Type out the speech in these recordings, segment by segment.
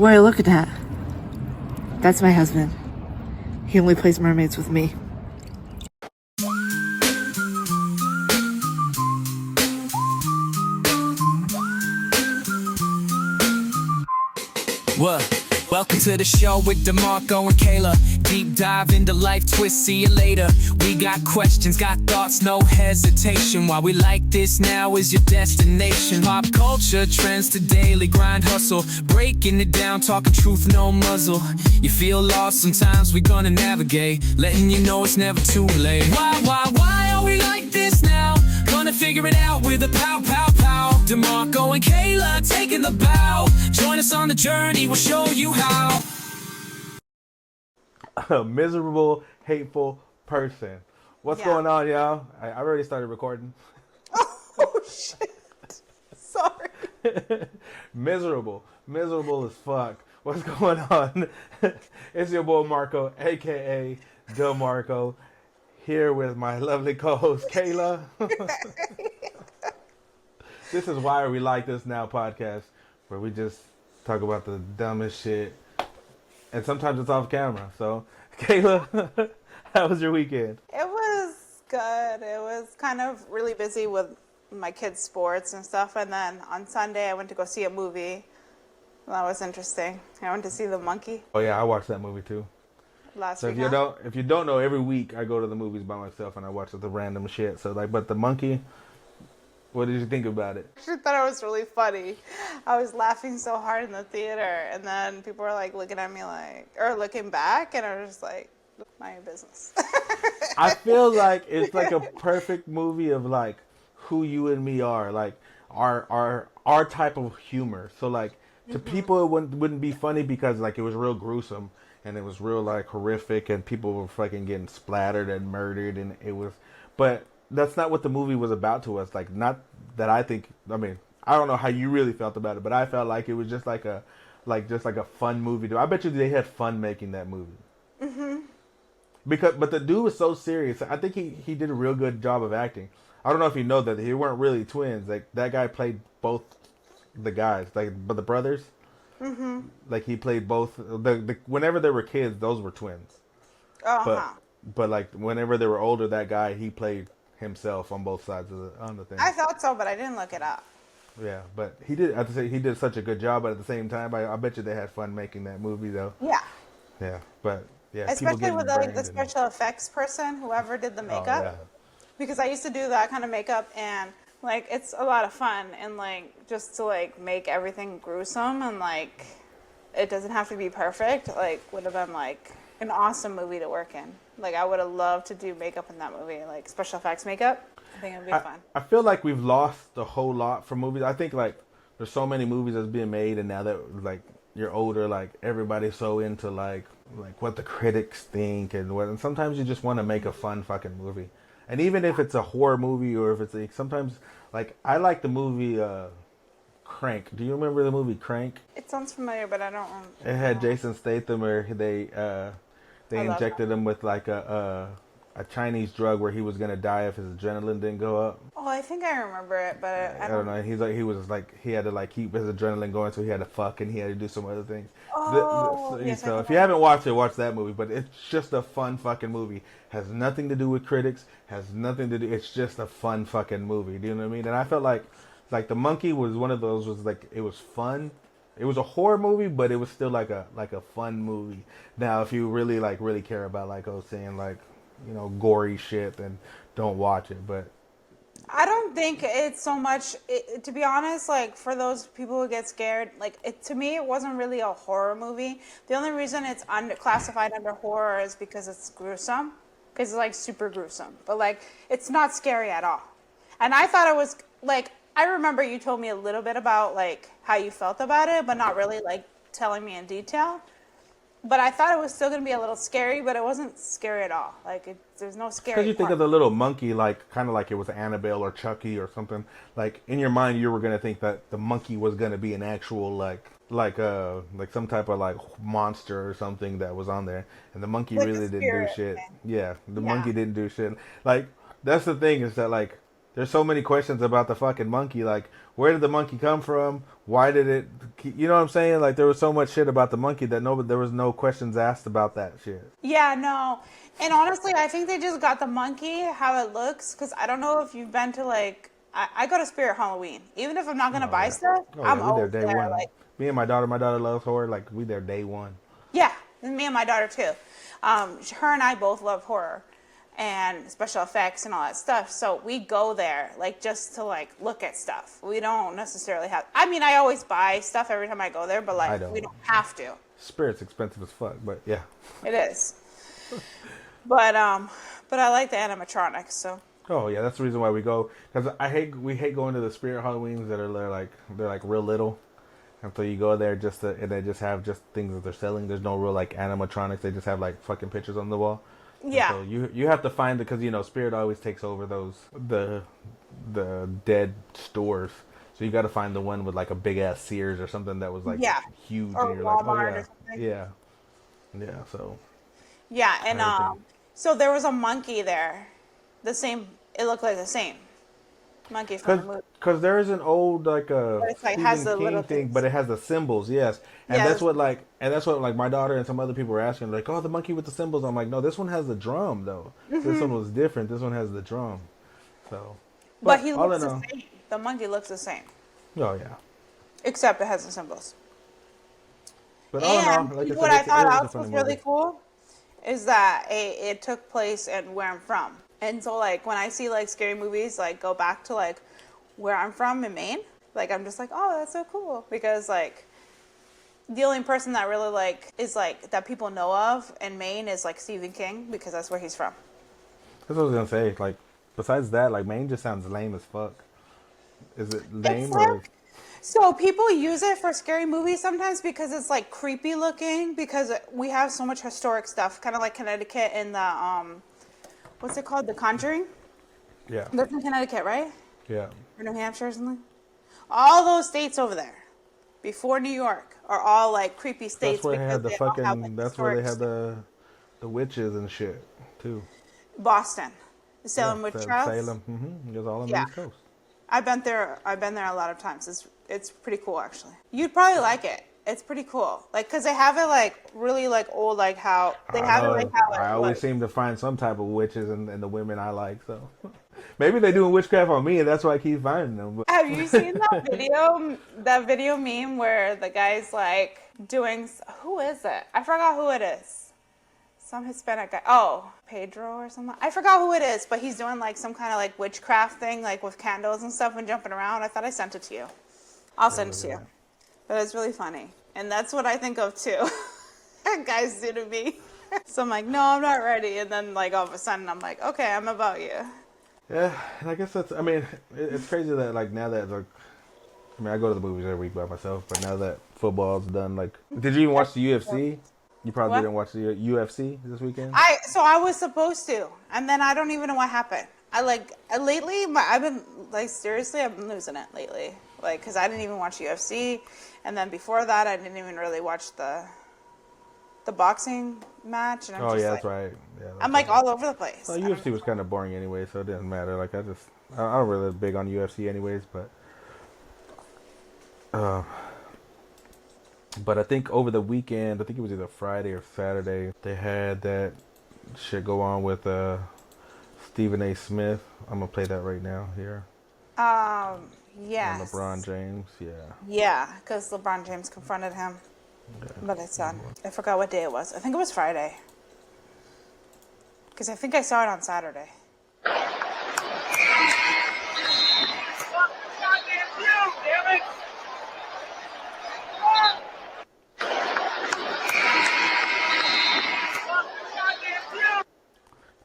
Boy, look at that. That's my husband. He only plays mermaids with me. What? Welcome to the show with DeMarco and Kayla. Deep dive into life twists, see you later. We got questions, got thoughts, no hesitation. Why we like this now is your destination. Pop culture, trends to daily grind hustle. Breaking it down, talking truth, no muzzle. You feel lost, sometimes we gonna navigate. Letting you know it's never too late. Why are we like this now? Gonna figure it out with a pow, pow, pow. DeMarco and Kayla taking the bow. Join us on the journey, we'll show you how. A miserable, hateful person. What's going on, y'all? I already started recording. Oh, shit. Sorry. Miserable as fuck. What's going on? It's your boy Marco, a.k.a. DeMarco, here with my lovely co-host, Kayla. This is Why Are We Like This Now podcast, where we just talk about the dumbest shit. And sometimes it's off camera. So, Kayla, how was your weekend? It was good. It was kind of really busy with my kids' sports and stuff. And then on Sunday, I went to go see a movie. That was interesting. I went to see The Monkey Oh yeah, I watched that movie too. last So week. if you don't know, every week I go to the movies by myself and I watch the random shit. So but The Monkey, what did you think about it? I thought it was really funny. I was laughing so hard in the theater, and then people were like looking at me or looking back, and I was just like, mind your business. I feel like it's like a perfect movie of like who you and me are, like our type of humor. So like to people it wouldn't be funny because like it was real gruesome and it was real like horrific and people were fucking getting splattered and murdered and it was, but that's not what the movie was about to us. Like, not that I think. I mean, I don't know how you really felt about it, but I felt like it was just like a fun movie. I bet you they had fun making that movie. But the dude was so serious. I think he did a real good job of acting. I don't know if you know that they weren't really twins. Like that guy played both the guys, but the brothers. Like he played both. Whenever they were kids, those were twins. But like whenever they were older, that guy he played himself on both sides on the thing. I thought so, but I didn't look it up. Yeah, but he did. I have to say he did such a good job. But at the same time, I bet you they had fun making that movie, though. Yeah. Yeah, but yeah, Especially with like the special effects person, whoever did the makeup. Yeah. Because I used to do that kind of makeup, and like it's a lot of fun, and like just to like make everything gruesome, and like it doesn't have to be perfect. Like would have been like an awesome movie to work in. Like I would have loved to do makeup in that movie, like special effects makeup. I think it'd be fun. I feel like we've lost a whole lot from movies. I think like there's so many movies that's being made, and now that like you're older, like everybody's so into like what the critics think and sometimes you just want to make a fun fucking movie. And even if it's a horror movie or if it's like sometimes like I like the movie Crank. Do you remember the movie Crank? It sounds familiar, but I don't. It had Jason Statham where they injected him with like a Chinese drug where he was gonna die if his adrenaline didn't go up. Oh, I think I remember it, but I don't know. He had to like keep his adrenaline going, so he had to fuck and he had to do some other things. Yes, So if you haven't watched it, watch that movie. But it's just a fun fucking movie. Has nothing to do with critics. Has nothing to do. It's just a fun fucking movie. Do you know what I mean? And I felt like The Monkey was one of those. Was like it was fun. It was a horror movie, but it was still like a fun movie. Now, if you really care about like I was saying gory shit, then don't watch it. But I don't think it's so much, to be honest, like for those people who get scared, to me it wasn't really a horror movie. The only reason it's classified under horror is because it's gruesome, because it's like super gruesome, but like it's not scary at all. And I thought it was like, I remember you told me a little bit about like how you felt about it, but not really like telling me in detail. But I thought it was still going to be a little scary, but it wasn't scary at all. Like, there's no scary because you think part. of the little monkey, like, kind of like it was Annabelle or Chucky or something. Like, in your mind, you were going to think that the monkey was going to be an actual, like some type of, like, monster or something that was on there. And the monkey Like really a didn't do spirit shit. thing. Yeah, the monkey didn't do shit. Like, that's the thing is that, like, there's so many questions about the fucking monkey. Like, where did the monkey come from? Why did it You know what I'm saying? Like there was so much shit about the monkey that there was no questions asked about that shit. Yeah, no. And honestly, I think they just got the monkey, how it looks, because I don't know if you've been to like, I go to Spirit Halloween. Even if I'm not going to buy Yeah. stuff, Oh I'm yeah, we there always day there. one. Like, Me and my daughter loves horror. Like we there day one. yeah, and me and my daughter too. Her and I both love horror and special effects and all that stuff. So we go there like just to like look at stuff. We don't necessarily have. I mean, I always buy stuff every time I go there, but I like don't. we don't have to. Spirit's expensive as fuck, but yeah. It is. But I like the animatronics. So Oh yeah, that's the reason why we go. Because we hate going to the Spirit Halloweens that are they're like real little. And so you go there and they just have just things that they're selling. There's no real like animatronics. They just have like fucking pictures on the wall. yeah. And so you have to find it because Spirit always takes over the dead stores. So you got to find the one with like a big ass Sears or something that was like Yeah. huge. Or And you're like, oh Walmart yeah, or something. yeah. So Yeah, and Everything. so there was a monkey there. The same. It looked like the same monkey from the movie. because there is an old like But it's like Stephen has the King little thing, things. but it has the symbols, yes, and Yeah, that's what like my daughter and some other people were asking, like, oh, the monkey with the symbols. I'm like, no, this one has the drum though. This one was different. This one has the drum. So, But he all looks in the all, same. The monkey looks the same, oh yeah. except it has the symbols. But all in all, And like I what said, I thought it was a else funny was really movie. cool is that it took place and where I'm from. And so like when I see like scary movies, like go back to like where I'm from in Maine, like I'm just like, oh, that's so cool, because like the only person that really like is like that people know of in Maine is like Stephen King, because that's where he's from. That's what I was gonna say. Like, besides that, like Maine just sounds lame as fuck. Is it It's lame or? like, so people use it for scary movies sometimes because it's like creepy looking, because we have so much historic stuff, kind of like Connecticut in the what's it called, The Conjuring. Yeah, That's in Connecticut, right? yeah. Or New Hampshire or something. All those states over there, before New York, are all like creepy states That's where they because had the they all have like fucking. That's where they historic had stuff. the witches and shit too. Boston, the Yeah, Salem witch trials. Salem. It was all on the Yeah. East Coast. I've been there. I've been there a lot of times. It's pretty cool actually. You'd probably like it. It's pretty cool. Like, cause they have it like really like old, like how they I have it know. like how I it always was. seem to find some type of witches in the women I like. So maybe they're doing witchcraft on me, and that's why I keep finding them. But Have you seen that video meme where the guy's like doing, who is it? I forgot who it is. Some Hispanic guy. Oh, Pedro or something. I forgot who it is, but he's doing like some kind of like witchcraft thing, like with candles and stuff and jumping around. I thought I sent it to you. I'll send it to you. But it's really funny. And that's what I think of too. Guys do to me. So I'm like, no, I'm not ready. And then like all of a sudden I'm like, okay, I'm about you. yeah, and I guess that's. I mean, it's crazy that like now that like, I mean, I go to the movies every week by myself, but now that football's done, like, did you even watch the UFC? You probably What? didn't watch the UFC this weekend. So I was supposed to, and then I don't even know what happened. Lately, I've been like, seriously, I've been losing it lately, like, because I didn't even watch UFC, and then before that I didn't even really watch the boxing match, and I'm Oh just yeah, like, that's right. Yeah, that's I'm like right. all over the place. Well, I don't UFC know. was kind of boring anyway, so it didn't matter. Like I don't really big on UFC anyways, but I think over the weekend, I think it was either Friday or Saturday, they had that shit go on with Stephen A. Smith. I'm gonna play that right now here. And Yes. LeBron James, yeah. Yeah, because LeBron James confronted him. But it's on. I forgot what day it was. I think it was Friday. Because I think I saw it on Saturday.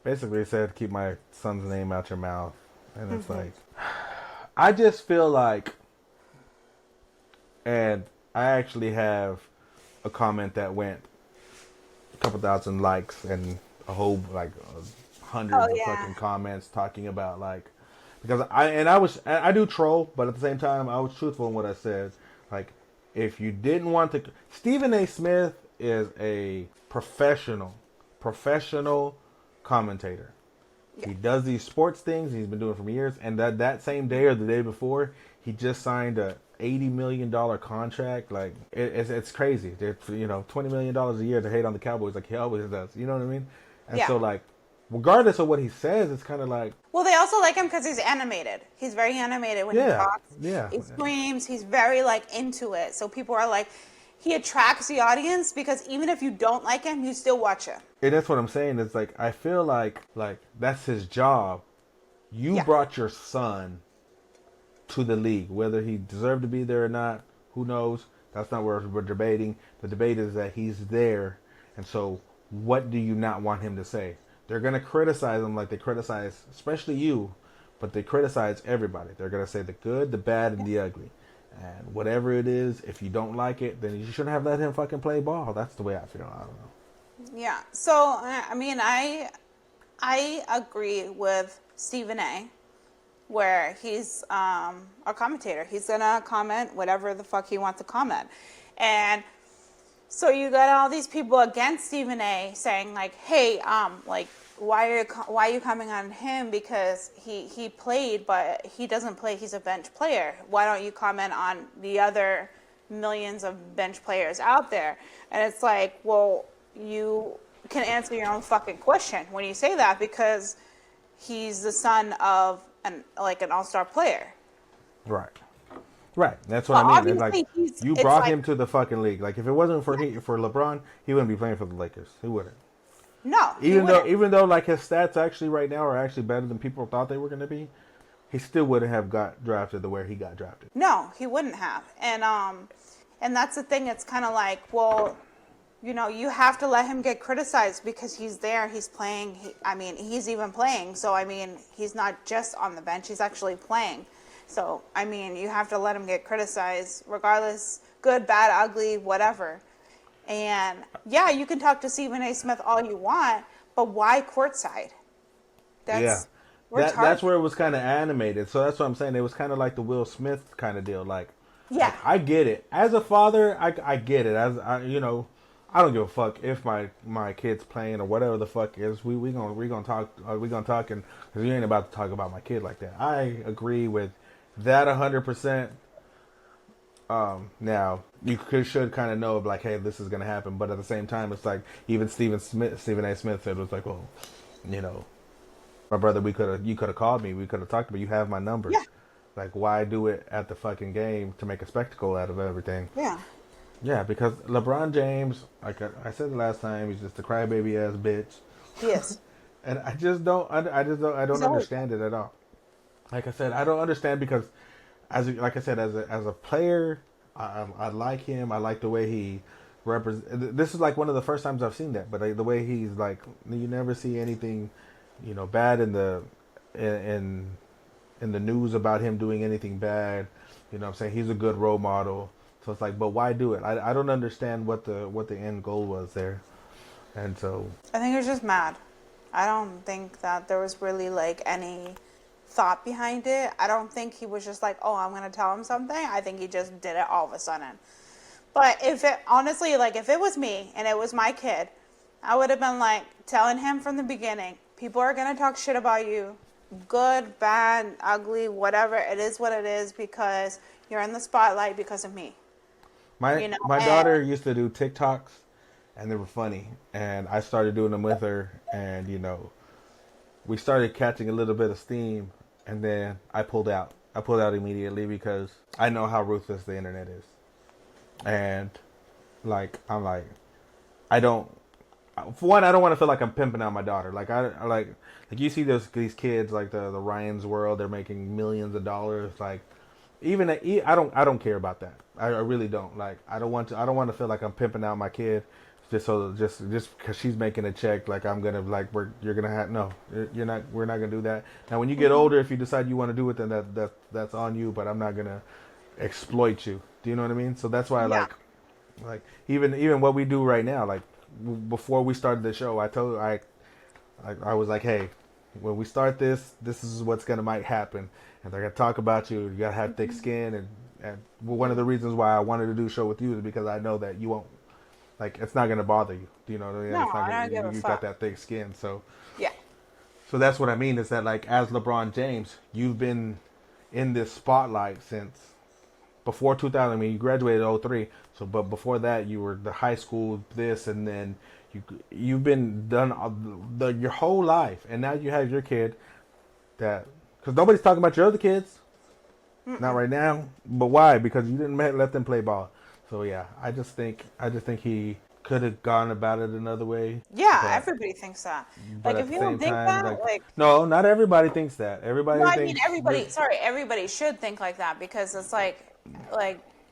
Basically, it said, keep my son's name out your mouth. And it's like, I just feel like, and I actually have a comment that went a couple thousand likes and a whole, like, hundreds Oh, of yeah. fucking comments talking about, like, because I do troll, but at the same time, I was truthful in what I said. Like, if you didn't want to, Stephen A. Smith is a professional commentator. He does these sports things. He's been doing it for years. And that same day or the day before, he just signed a $80 million contract. Like it's crazy. It's, $20 million a year to hate on the Cowboys like he always does. You know what I mean? And Yeah. so like, regardless of what he says, it's kind of like, Well, they also like him because he's animated. He's very animated when he yeah, talks. yeah. He screams. He's very like into it. So people are like, he attracts the audience because even if you don't like him, you still watch him. And that's what I'm saying. It's like I feel like that's his job. You Yeah. brought your son to the league, whether he deserved to be there or not. Who knows? That's not what we're debating. The debate is that he's there, and so what do you not want him to say? They're gonna criticize him like they criticize, especially you, but they criticize everybody. They're gonna say the good, the bad, and the ugly. And whatever it is, if you don't like it, then you shouldn't have let him fucking play ball. That's the way I feel. I don't know. Yeah. So I mean, I agree with Stephen A. Where he's a commentator. He's gonna comment whatever the fuck he wants to comment, and so you got all these people against Stephen A. saying like, hey, like why are you coming on him because he played but he doesn't play. He's a bench player. Why don't you comment on the other millions of bench players out there? And it's like, well, you can answer your own fucking question when you say that because he's the son of an all-star player. Right. That's what Well, I mean. It's like obviously, you it's brought like- him to the fucking league. Like if it wasn't for for LeBron, he wouldn't be playing for the Lakers. He wouldn't. No, he Even wouldn't. though like his stats actually right now are actually better than people thought they were going to be, he still wouldn't have got drafted the way he got drafted. No, he wouldn't have. And that's the thing. It's kind of like, well, you have to let him get criticized because he's there, he's playing. He's even playing. So, I mean, he's not just on the bench, he's actually playing. So, I mean, you have to let him get criticized regardless, good, bad, ugly, whatever. And yeah, you can talk to Stephen A. Smith all you want, but why courtside? That's retarded. That's where it was kind of animated. So that's what I'm saying. It was kind of like the Will Smith kind of deal. Like, Yeah. I get it. As a father, I get it. I don't give a fuck if my kid's playing or whatever the fuck is. We gonna talk and because you ain't about to talk about my kid like that. I agree with that 100%. Now you should kind of know like, hey, this is gonna happen, but at the same time, it's like even Stephen A. Smith said it was like, well, my brother, you could have called me, we could have talked, but you have my number. Yeah. Like, why do it at the fucking game to make a spectacle out of everything? Yeah. Yeah, because LeBron James, like I said the last time, he's just a crybaby ass bitch, Yes. and I don't understand it at all. Like I said, I don't understand because, as a player, I like him. I like the way he represent. This is like one of the first times I've seen that, but the way he's like, you never see anything, bad in the news about him doing anything bad. You know what I'm saying? He's a good role model. So it's like, but why do it? I don't understand what the end goal was there. And so I think he was just mad. I don't think that there was really like any thought behind it. I don't think he was just like, oh, I'm going to tell him something. I think he just did it all of a sudden. But if it was me and it was my kid, I would have been like telling him from the beginning, people are going to talk shit about you. Good, bad, ugly, whatever. It is what it is because you're in the spotlight because of me. my daughter used to do TikToks, and they were funny, and I started doing them with her, and we started catching a little bit of steam, and then I pulled out. I pulled out immediately because I know how ruthless the internet is, and I don't. For one, I don't want to feel like I'm pimping out my daughter. Like I like you see these kids like the Ryan's World. They're making millions of dollars. Like I don't care about that. I really don't. Like I don't want to feel like I'm pimping out my kid just because she's making a check. Like I'm gonna you're gonna have no. You're not. We're not gonna do that. Now when you get older, if you decide you want to do it, then that's on you. But I'm not gonna exploit you. Do you know what I mean? So that's why like even what we do right now, like. Before we started the show, I was like, hey, when we start this is what's might happen, and they're gonna talk about you. You gotta have thick skin, and one of the reasons why I wanted to do a show with you is because I know that you won't, like, it's not gonna bother you. Do you know what I mean? No, it's not I don't give a you fuck. got that thick skin, so Yeah. So that's what I mean is that like as LeBron James, you've been in this spotlight since before 2000. I mean, you graduated in 03. So, but before that, you were the high school this, and then you've been done your whole life, and now you have your kid. That because nobody's talking about your other kids. Not right now. But why? Because you didn't let them play ball. So yeah, I just think he could have gone about it another way. Yeah, But, everybody thinks that. but Like, at if the you don't same think time, that, like, no, not everybody thinks that. Everybody no, I mean thinks everybody. Sorry, everybody should think like that because it's like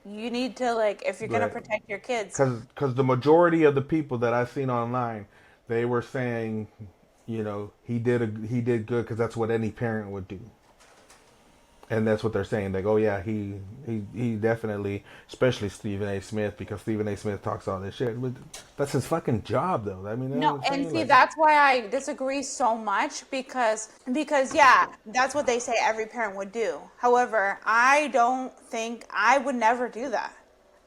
you need to like if you're gonna right. protect your kids. Because the majority of the people that I've seen online, they were saying, he did good because that's what any parent would do. And that's what they're saying. They go, yeah, he definitely, especially Stephen A. Smith, because Stephen A. Smith talks all this shit. But that's his fucking job, though. I mean, you know No, what I'm and saying? see, Like, that's why I disagree so much because yeah, that's what they say every parent would do. However, I don't think I would never do that.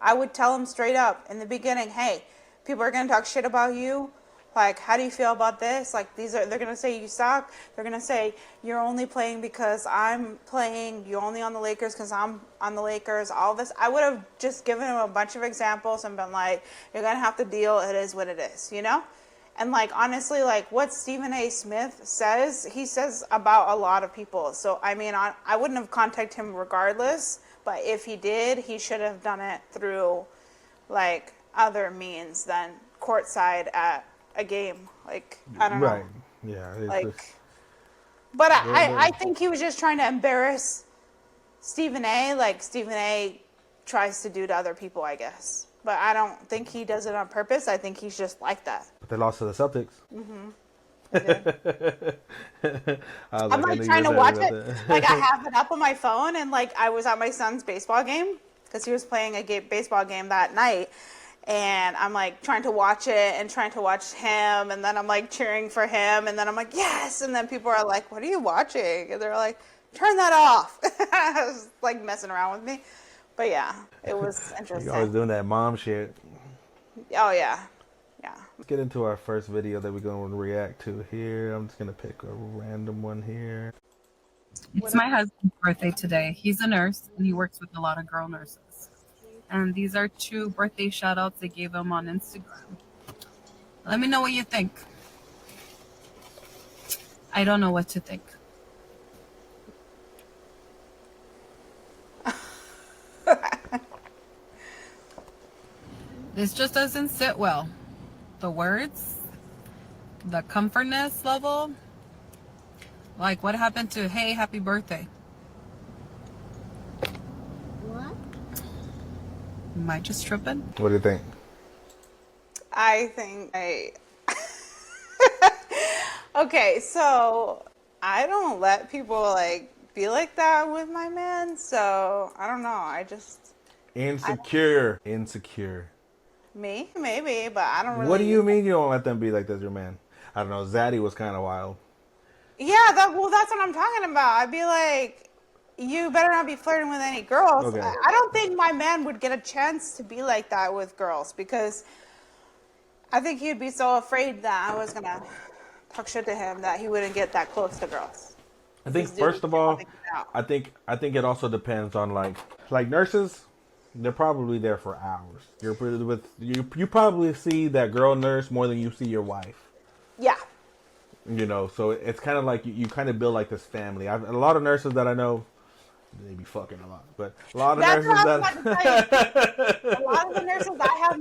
I would tell them straight up in the beginning, hey, people are gonna talk shit about you. Like, how do you feel about this? Like, they're gonna say you suck. They're gonna say you're only playing because I'm playing. You're only on the Lakers because I'm on the Lakers. All this, I would have just given them a bunch of examples and been like, you're gonna have to deal. It is what it is, you know? And like, honestly, like what Stephen A. Smith says, he says about a lot of people. So, I mean, I wouldn't have contacted him regardless, but if he did, he should have done it through like other means than courtside at a game. Like, I don't know. right. Yeah. It's Like, just, but I think he was just trying to embarrass Stephen A. like Stephen A. tries to do to other people, I guess. But I don't think he does it on purpose. I think he's just like that. but they lost to the Celtics. I'm like trying to watch it. Like I have it up on my phone, and like I was at my son's baseball game because he was playing a baseball game that night, and I'm like trying to watch it and trying to watch him, and then I'm like cheering for him, and then I'm like yes, and then people are like, "What are you watching?" And they're like, "Turn that off." I was like messing around with me, but yeah, it was interesting. You're always doing that mom shit. Oh yeah, yeah. Let's get into our first video that we're going to react to here. I'm just going to pick a random one here. It's my husband's birthday today. He's a nurse and he works with a lot of girl nurses. And these are 2 birthday shout outs they gave him on Instagram. Let me know what you think. I don't know what to think. This just doesn't sit well. The words, the comfortness level. Like, what happened to, hey, happy birthday? What? Am I just tripping? What do you think? I think okay, so I don't let people like be like that with my man, so I don't know. I just Insecure. me maybe, but I don't really. What do you mean you don't let them be like this, your man? I don't know. Zaddy was kind of wild. Yeah, that's what I'm talking about. I'd be like, you better not be flirting with any girls. Okay. I don't think my man would get a chance to be like that with girls because I think he'd be so afraid that I was gonna talk shit to him that he wouldn't get that close to girls. I think These first dudes of all, can't figure it out. I think it also depends on like nurses. They're probably there for hours. You probably see that girl nurse more than you see your wife. Yeah. So it's kind of like you kind of build like this family. A lot of nurses that I know, they be fucking a lot, but a lot of That's nurses what I was about to tell you. A lot of the nurses I have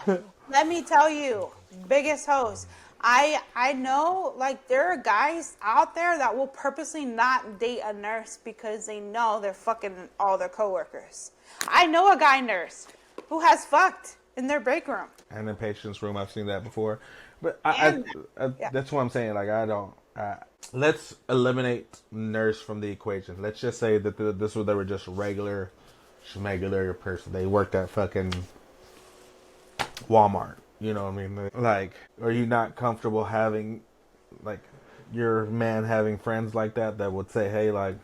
met, let me tell you, biggest hoes. I know, like, there are guys out there that will purposely not date a nurse because they know they're fucking all their coworkers. I know a guy nurse who has fucked in their break room. and in patient's room, I've seen that before. But Yeah. that's what I'm saying. Like I don't. Let's eliminate nurse from the equation. Let's just say that they were just regular person. They worked at fucking Walmart. You know what I mean? Like, are you not comfortable having, like, your man having friends like that would say, hey, like,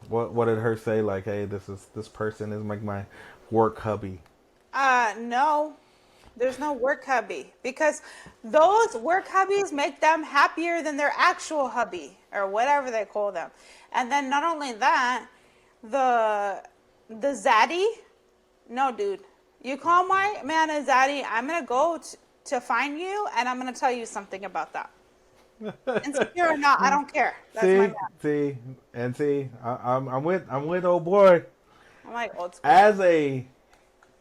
what did her say? Like, hey, this person is like my work hubby. No. There's no work hubby because those work hubbies make them happier than their actual hubby or whatever they call them. And then not only that, The zaddy? No, dude. You call my man a zaddy, I'm gonna go to find you, and I'm gonna tell you something about that. Insecure or not, I don't care. That's my man. I'm with old boy. I'm like old school. As a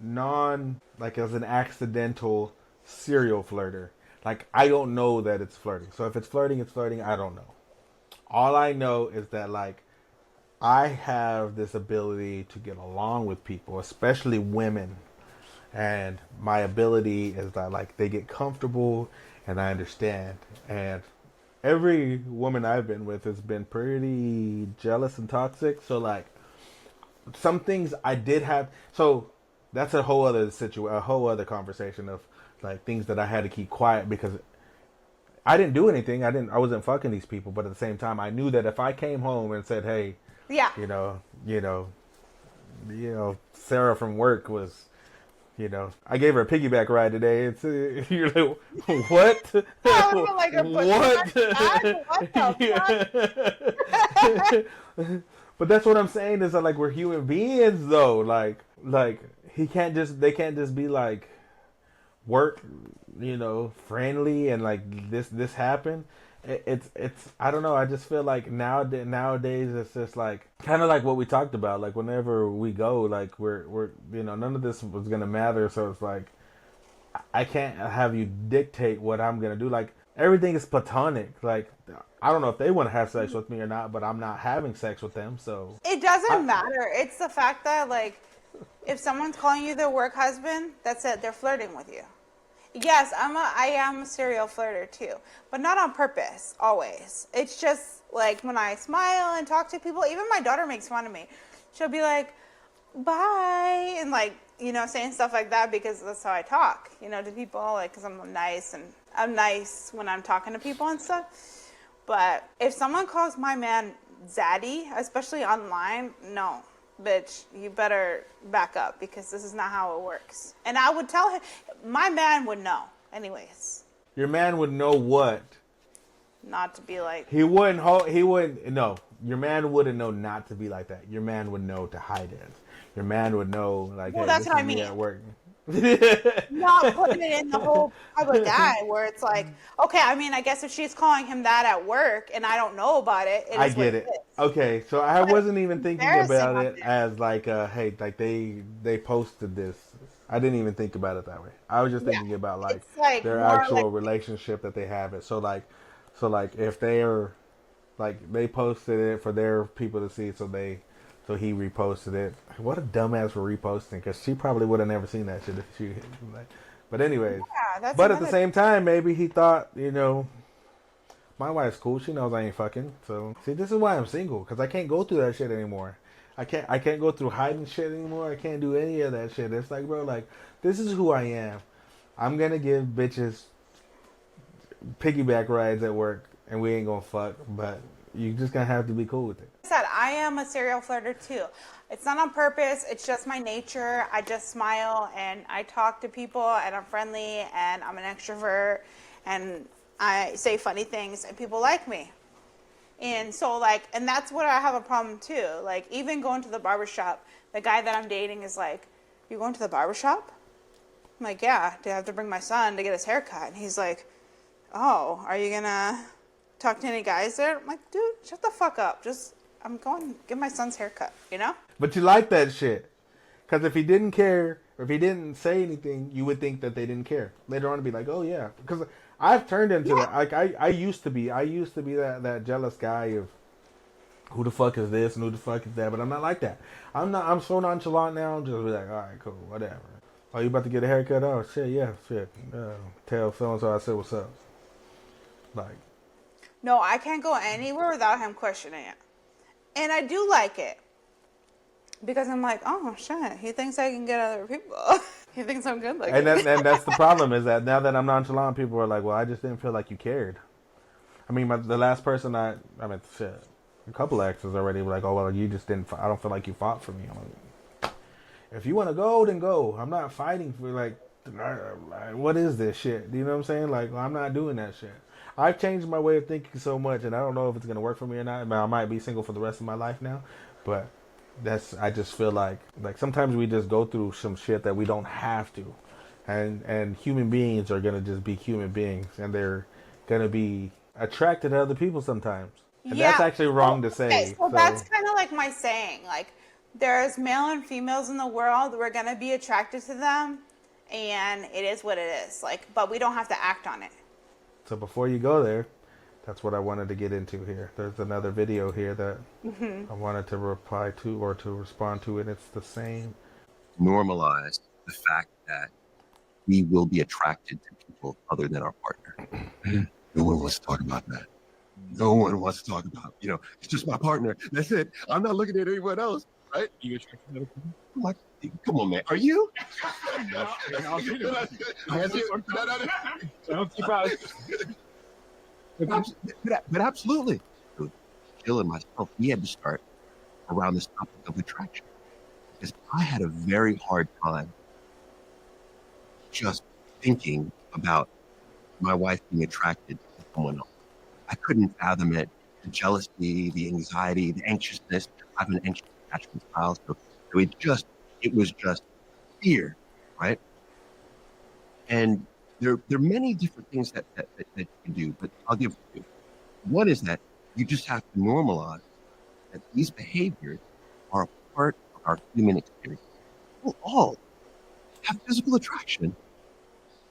as an accidental serial flirter. Like, I don't know that it's flirting. So if it's flirting, it's flirting. I don't know. All I know is that, like, I have this ability to get along with people, especially women. And my ability is that, like, they get comfortable and I understand. And every woman I've been with has been pretty jealous and toxic. So, like, some things I did have. So that's a whole other a whole other conversation of, like, things that I had to keep quiet because I didn't do anything. I wasn't fucking these people, but at the same time, I knew that if I came home and said, "Hey, Yeah. Sarah from work was, I gave her a piggyback ride today." It's you're like, what? I would've been like, what? But that's what I'm saying is that, like, we're human beings though. Like they can't just be like work, friendly and like this happened. It's I don't know. I just feel like nowadays it's just like kind of like what we talked about. Like whenever we go, like we're none of this was gonna matter. So it's like I can't have you dictate what I'm gonna do. Like everything is platonic. Like I don't know if they want to have sex with me or not, but I'm not having sex with them. So It doesn't matter. It's the fact that, like, if someone's calling you their work husband, that's it. They're flirting with you. Yes, I am a serial flirter too, but not on purpose, always. It's just like when I smile and talk to people, even my daughter makes fun of me. She'll be like, bye, and like, saying stuff like that because that's how I talk, to people, like, because I'm nice and I'm nice when I'm talking to people and stuff. But if someone calls my man zaddy, especially online, no. Bitch, you better back up because this is not how it works. And I would tell him, my man would know anyways. Your man would know what? Not to be like... He wouldn't, no. Your man wouldn't know not to be like that. Your man would know to hide it. Your man would know, like, well, hey, that's this what is I me mean. at work. Not putting it in the whole public eye where it's like, okay, I mean, I guess if she's calling him that at work and I don't know about it, I get it. Okay, so I wasn't even thinking about it as like, hey, like they posted this. I didn't even think about it that way. I was just thinking about like their actual relationship that they have. It so like if they're like they posted it for their people to see, so he reposted it. What a dumbass for reposting, because she probably would have never seen that shit if she. Like, but anyways, but at the same time, maybe he thought, my wife's cool. She knows I ain't fucking. So see, this is why I'm single, because I can't go through that shit anymore. I can't go through hiding shit anymore. I can't do any of that shit. It's like, bro, like, this is who I am. I'm gonna give bitches piggyback rides at work, and we ain't gonna fuck, but you just gonna have to be cool with it. I said, I am a serial flirter too. It's not on purpose. It's just my nature. I just smile and I talk to people and I'm friendly and I'm an extrovert and I say funny things and people like me. And so, like, and that's what I have a problem too. Like, even going to the barbershop, the guy that I'm dating is like, you going to the barbershop? I'm like, yeah, I have to bring my son to get his haircut. And he's like, oh, are you gonna talk to any guys there? I'm like, dude, shut the fuck up. I'm going to get my son's haircut, But you like that shit. Because if he didn't care, or if he didn't say anything, you would think that they didn't care. Later on, to be like, oh, yeah. Because I've turned into that. Like, I used to be that jealous guy of who the fuck is this and who the fuck is that. But I'm not like that. I'm so nonchalant now. I'm just be like, all right, cool, whatever. Oh, you about to get a haircut? Oh, shit, yeah, shit. Tell so-and-so I said what's up. Like. No, I can't go anywhere without him questioning it. And I do like it. Because I'm like, oh, shit, he thinks I can get other people. He thinks I'm good like and that's the problem, is that now that I'm nonchalant, people are like, well, I just didn't feel like you cared. I mean, the last person shit, a couple exes already were like, oh, well, you just didn't, I don't feel like you fought for me. I'm like, if you want to go, then go. I'm not fighting for, like, what is this shit? Do you know what I'm saying? Like, I'm not doing that shit. I've changed my way of thinking so much, and I don't know if it's going to work for me or not. I might be single for the rest of my life now, but I just feel like sometimes we just go through some shit that we don't have to, and human beings are gonna just be human beings, and they're gonna be attracted to other people sometimes, and that's Yeah. actually Well, wrong to okay, say. so that's So kind of like my saying. Like, there's male and females in the world. We're gonna be attracted to them, and it is what it is. Like, but we don't have to act on it. so before you go there, that's what I wanted to get into here. There's another video here that I wanted to reply to or to respond to, and it's the same. Normalize the fact that we will be attracted to people other than our partner. No one wants to talk about that. No one wants to talk about, it's just my partner. That's it. I'm not looking at anyone else, right? You attracted to other people? I'm like, come on, man. Are you? But absolutely. Jill and myself, we had to start around this topic of attraction because I had a very hard time just thinking about my wife being attracted to someone else. I couldn't fathom it. The jealousy, the anxiety, the anxiousness. I have an anxious attachment style, so it was just fear, right? And there are many different things that you can do, but I'll give you. One is that you just have to normalize that these behaviors are a part of our human experience. We'll all have physical attraction.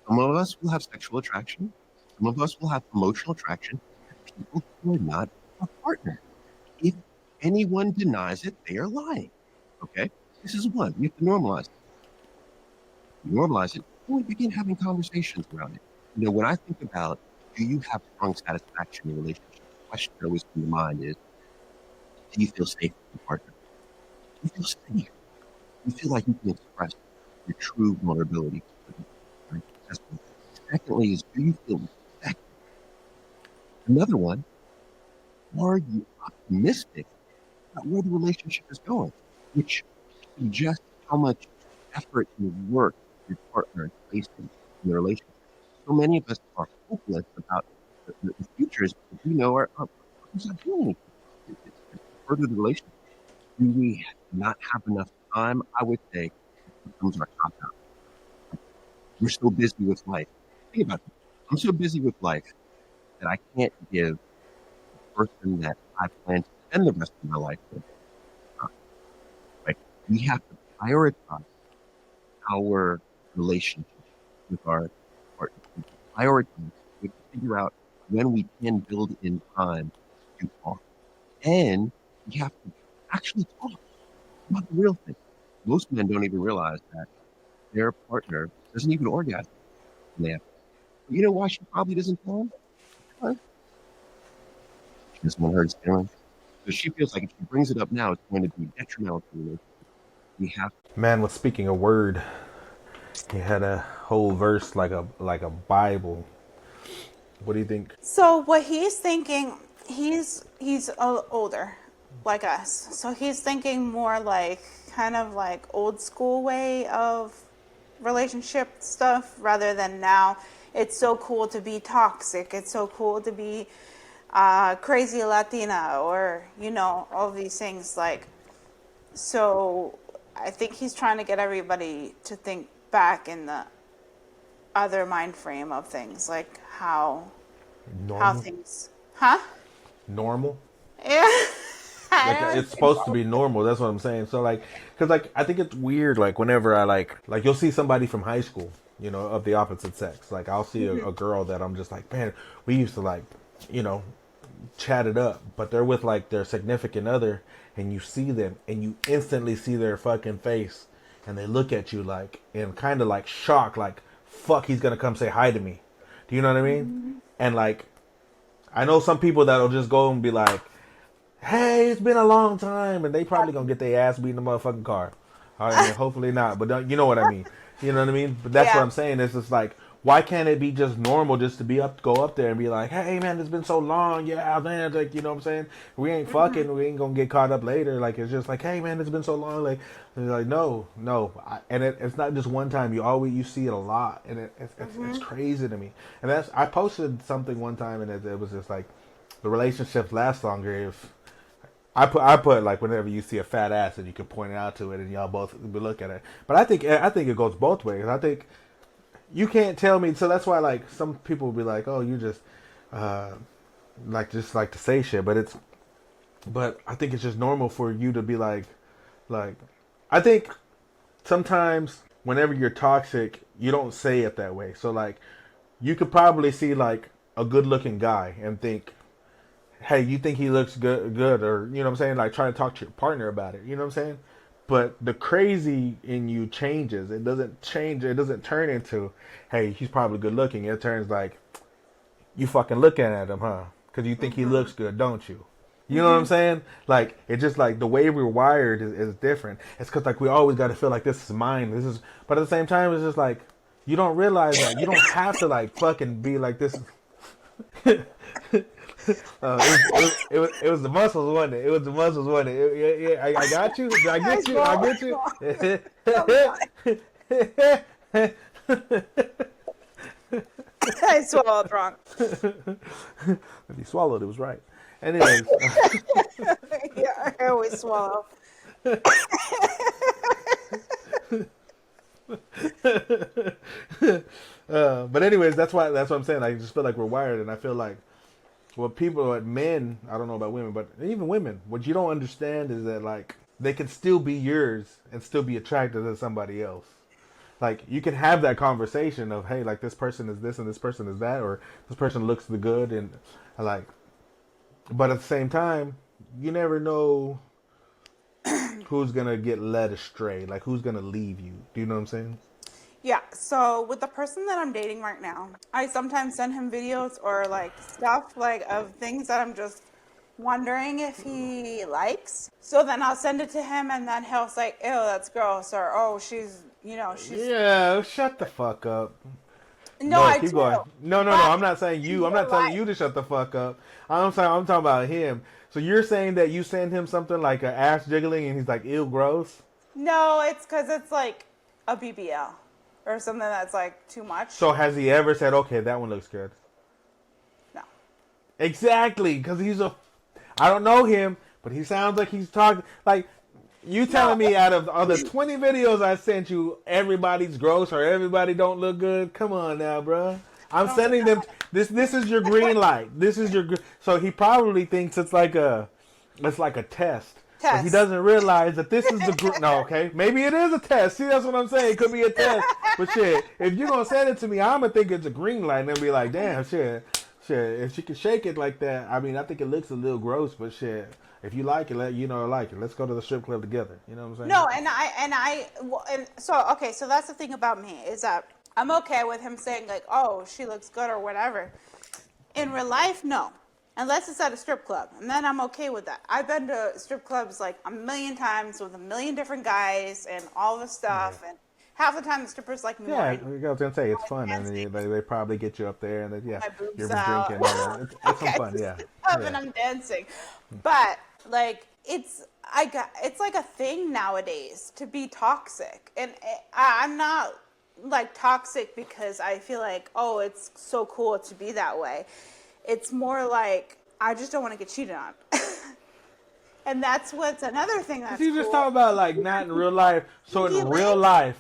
Some of us will have sexual attraction. Some of us will have emotional attraction to people who are not our partner. If anyone denies it, they are lying. Okay? This is one. You have to normalize it. You normalize it when we begin having conversations around it. When I think about, do you have strong satisfaction in a relationship? The question that always comes to mind is, do you feel safe with your partner? Do you feel safe? Do you feel like you can express your true vulnerability? Right? That's one. Secondly is, do you feel respected? Another one, are you optimistic about where the relationship is going? Which suggests how much effort and work your partner is placing in the relationship. So many of us are hopeless about the futures because we know our partner's not doing anything. It's further the relationship. Do we not have enough time? I would say it becomes our cop out. We're so busy with life. Think about it. I'm so busy with life that I can't give the person that I plan to spend the rest of my life with time. Right? We have to prioritize our relationship with our partner. Prioritize. We have to figure out when we can build in time to talk. And we have to actually talk about the real thing. Most men don't even realize that their partner doesn't even orgasm when they have. But you know why she probably doesn't tell him? Because she doesn't want to hurt his feelings. So she feels like if she brings it up now, it's going to be detrimental to the relationship. We have Man was speaking a word. He had a whole verse like a Bible. What do you think? So what he's thinking, he's older, like us. So he's thinking more like kind of like old school way of relationship stuff rather than now. It's so cool to be toxic. It's so cool to be crazy Latina or all these things like. So I think he's trying to get everybody to think back in the other mind frame of things, like how Normal? things, huh? Normal? Yeah. Like it's supposed to be normal. That's what I'm saying. So because I think it's weird. Like whenever I like you'll see somebody from high school, of the opposite sex. Like I'll see a girl that I'm just like, man, we used to chat it up, but they're with like their significant other, and you see them, and you instantly see their fucking face, and they look at you like in kind of like shock, like fuck, he's gonna come say hi to me. Do you know what I mean? Mm-hmm. And like, I know some people that'll just go and be like, hey, it's been a long time, and they probably gonna get their ass beat in the motherfucking car. I mean, hopefully not, but you know what I mean. You know what I mean? But that's what I'm saying. It's just like, why can't it be just normal just to go up there and be like, hey man, it's been so long, yeah, man, like, you know what I'm saying? We ain't fucking, we ain't gonna get caught up later. Like, it's just like, hey man, it's been so long. Like, no, and it's not just one time. You see it a lot, and it's crazy to me. And I posted something one time, and it was just like, the relationships last longer I put like whenever you see a fat ass and you can point it out to it and y'all both look at it. But I think it goes both ways. I think you can't tell me. So that's why like some people will be like, oh, you uh, just like to say shit. But I think it's just normal for you to be like I think sometimes whenever you're toxic, you don't say it that way. So like you could probably see like a good looking guy and think, hey, you think he looks good, or you know what I'm saying, like try to talk to your partner about it, you know what I'm saying? But the crazy in you changes. It doesn't change. It doesn't turn into, hey, he's probably good looking. It turns like, you fucking looking at him, huh? Because you think he looks good, don't you? You know what I'm saying? Like, it's just like the way we're wired is different. It's because like we always got to feel like this is mine. But at the same time, it's just like you don't realize that you don't have to like fucking be like this. It was the muscles, wasn't it? It was the muscles, wasn't it? Yeah, I got you. Did I get you? I get you. I swallowed wrong. If he swallowed, it was right. Anyways. Yeah, I always swallow. But anyways, that's what I'm saying. I just feel like we're wired, and I feel like what men, I don't know about women, but even women, what you don't understand is that like they can still be yours and still be attracted to somebody else. Like you can have that conversation of, hey, like this person is this and this person is that, or this person looks the good, and like, but at the same time, you never know who's gonna get led astray, like who's gonna leave you. Do you know what I'm saying? Yeah, so with the person that I'm dating right now, I sometimes send him videos or like stuff like of things that I'm just wondering if he likes. So then I'll send it to him and then he'll say, ew, that's gross, or oh, she's. Yeah, shut the fuck up. No, Go I ahead, keep do. going. No, I'm not saying you. I'm not telling Right. you to shut the fuck up. I'm talking about him. So you're saying that you send him something like an ass jiggling and he's like, ew, gross? No, it's because it's like a BBL or something that's like too much. So has he ever said, okay, that one looks good? No. Exactly, because I don't know him, but he sounds like he's talking, like, you telling me out of the 20 videos I sent you, everybody's gross or everybody don't look good? Come on now, bro. I'm sending them. This is your green light. So he probably thinks it's like a test. But he doesn't realize that this is no, okay? Maybe it is a test. See, that's what I'm saying. It could be a test. But shit, if you're going to send it to me, I'm going to think it's a green light and then be like, damn, shit, if she can shake it like that, I mean, I think it looks a little gross, but shit, if you like it, I like it. Let's go to the strip club together. You know what I'm saying? No, so that's the thing about me is that I'm okay with him saying like, oh, she looks good or whatever. In real life, no. Unless it's at a strip club, and then I'm okay with that. I've been to strip clubs like a million times with a million different guys and all the stuff, and half the time the strippers like me. Yeah, I was gonna say it's fun, and they probably get you up there, and My boobs you're out. drinking. It's some fun, yeah. And I'm dancing, but like it's like a thing nowadays to be toxic, and I'm not like toxic because I feel like, oh, it's so cool to be that way. It's more like I just don't want to get cheated on. And that's what's another thing that's You just cool. talk about like not in real life. So in real life,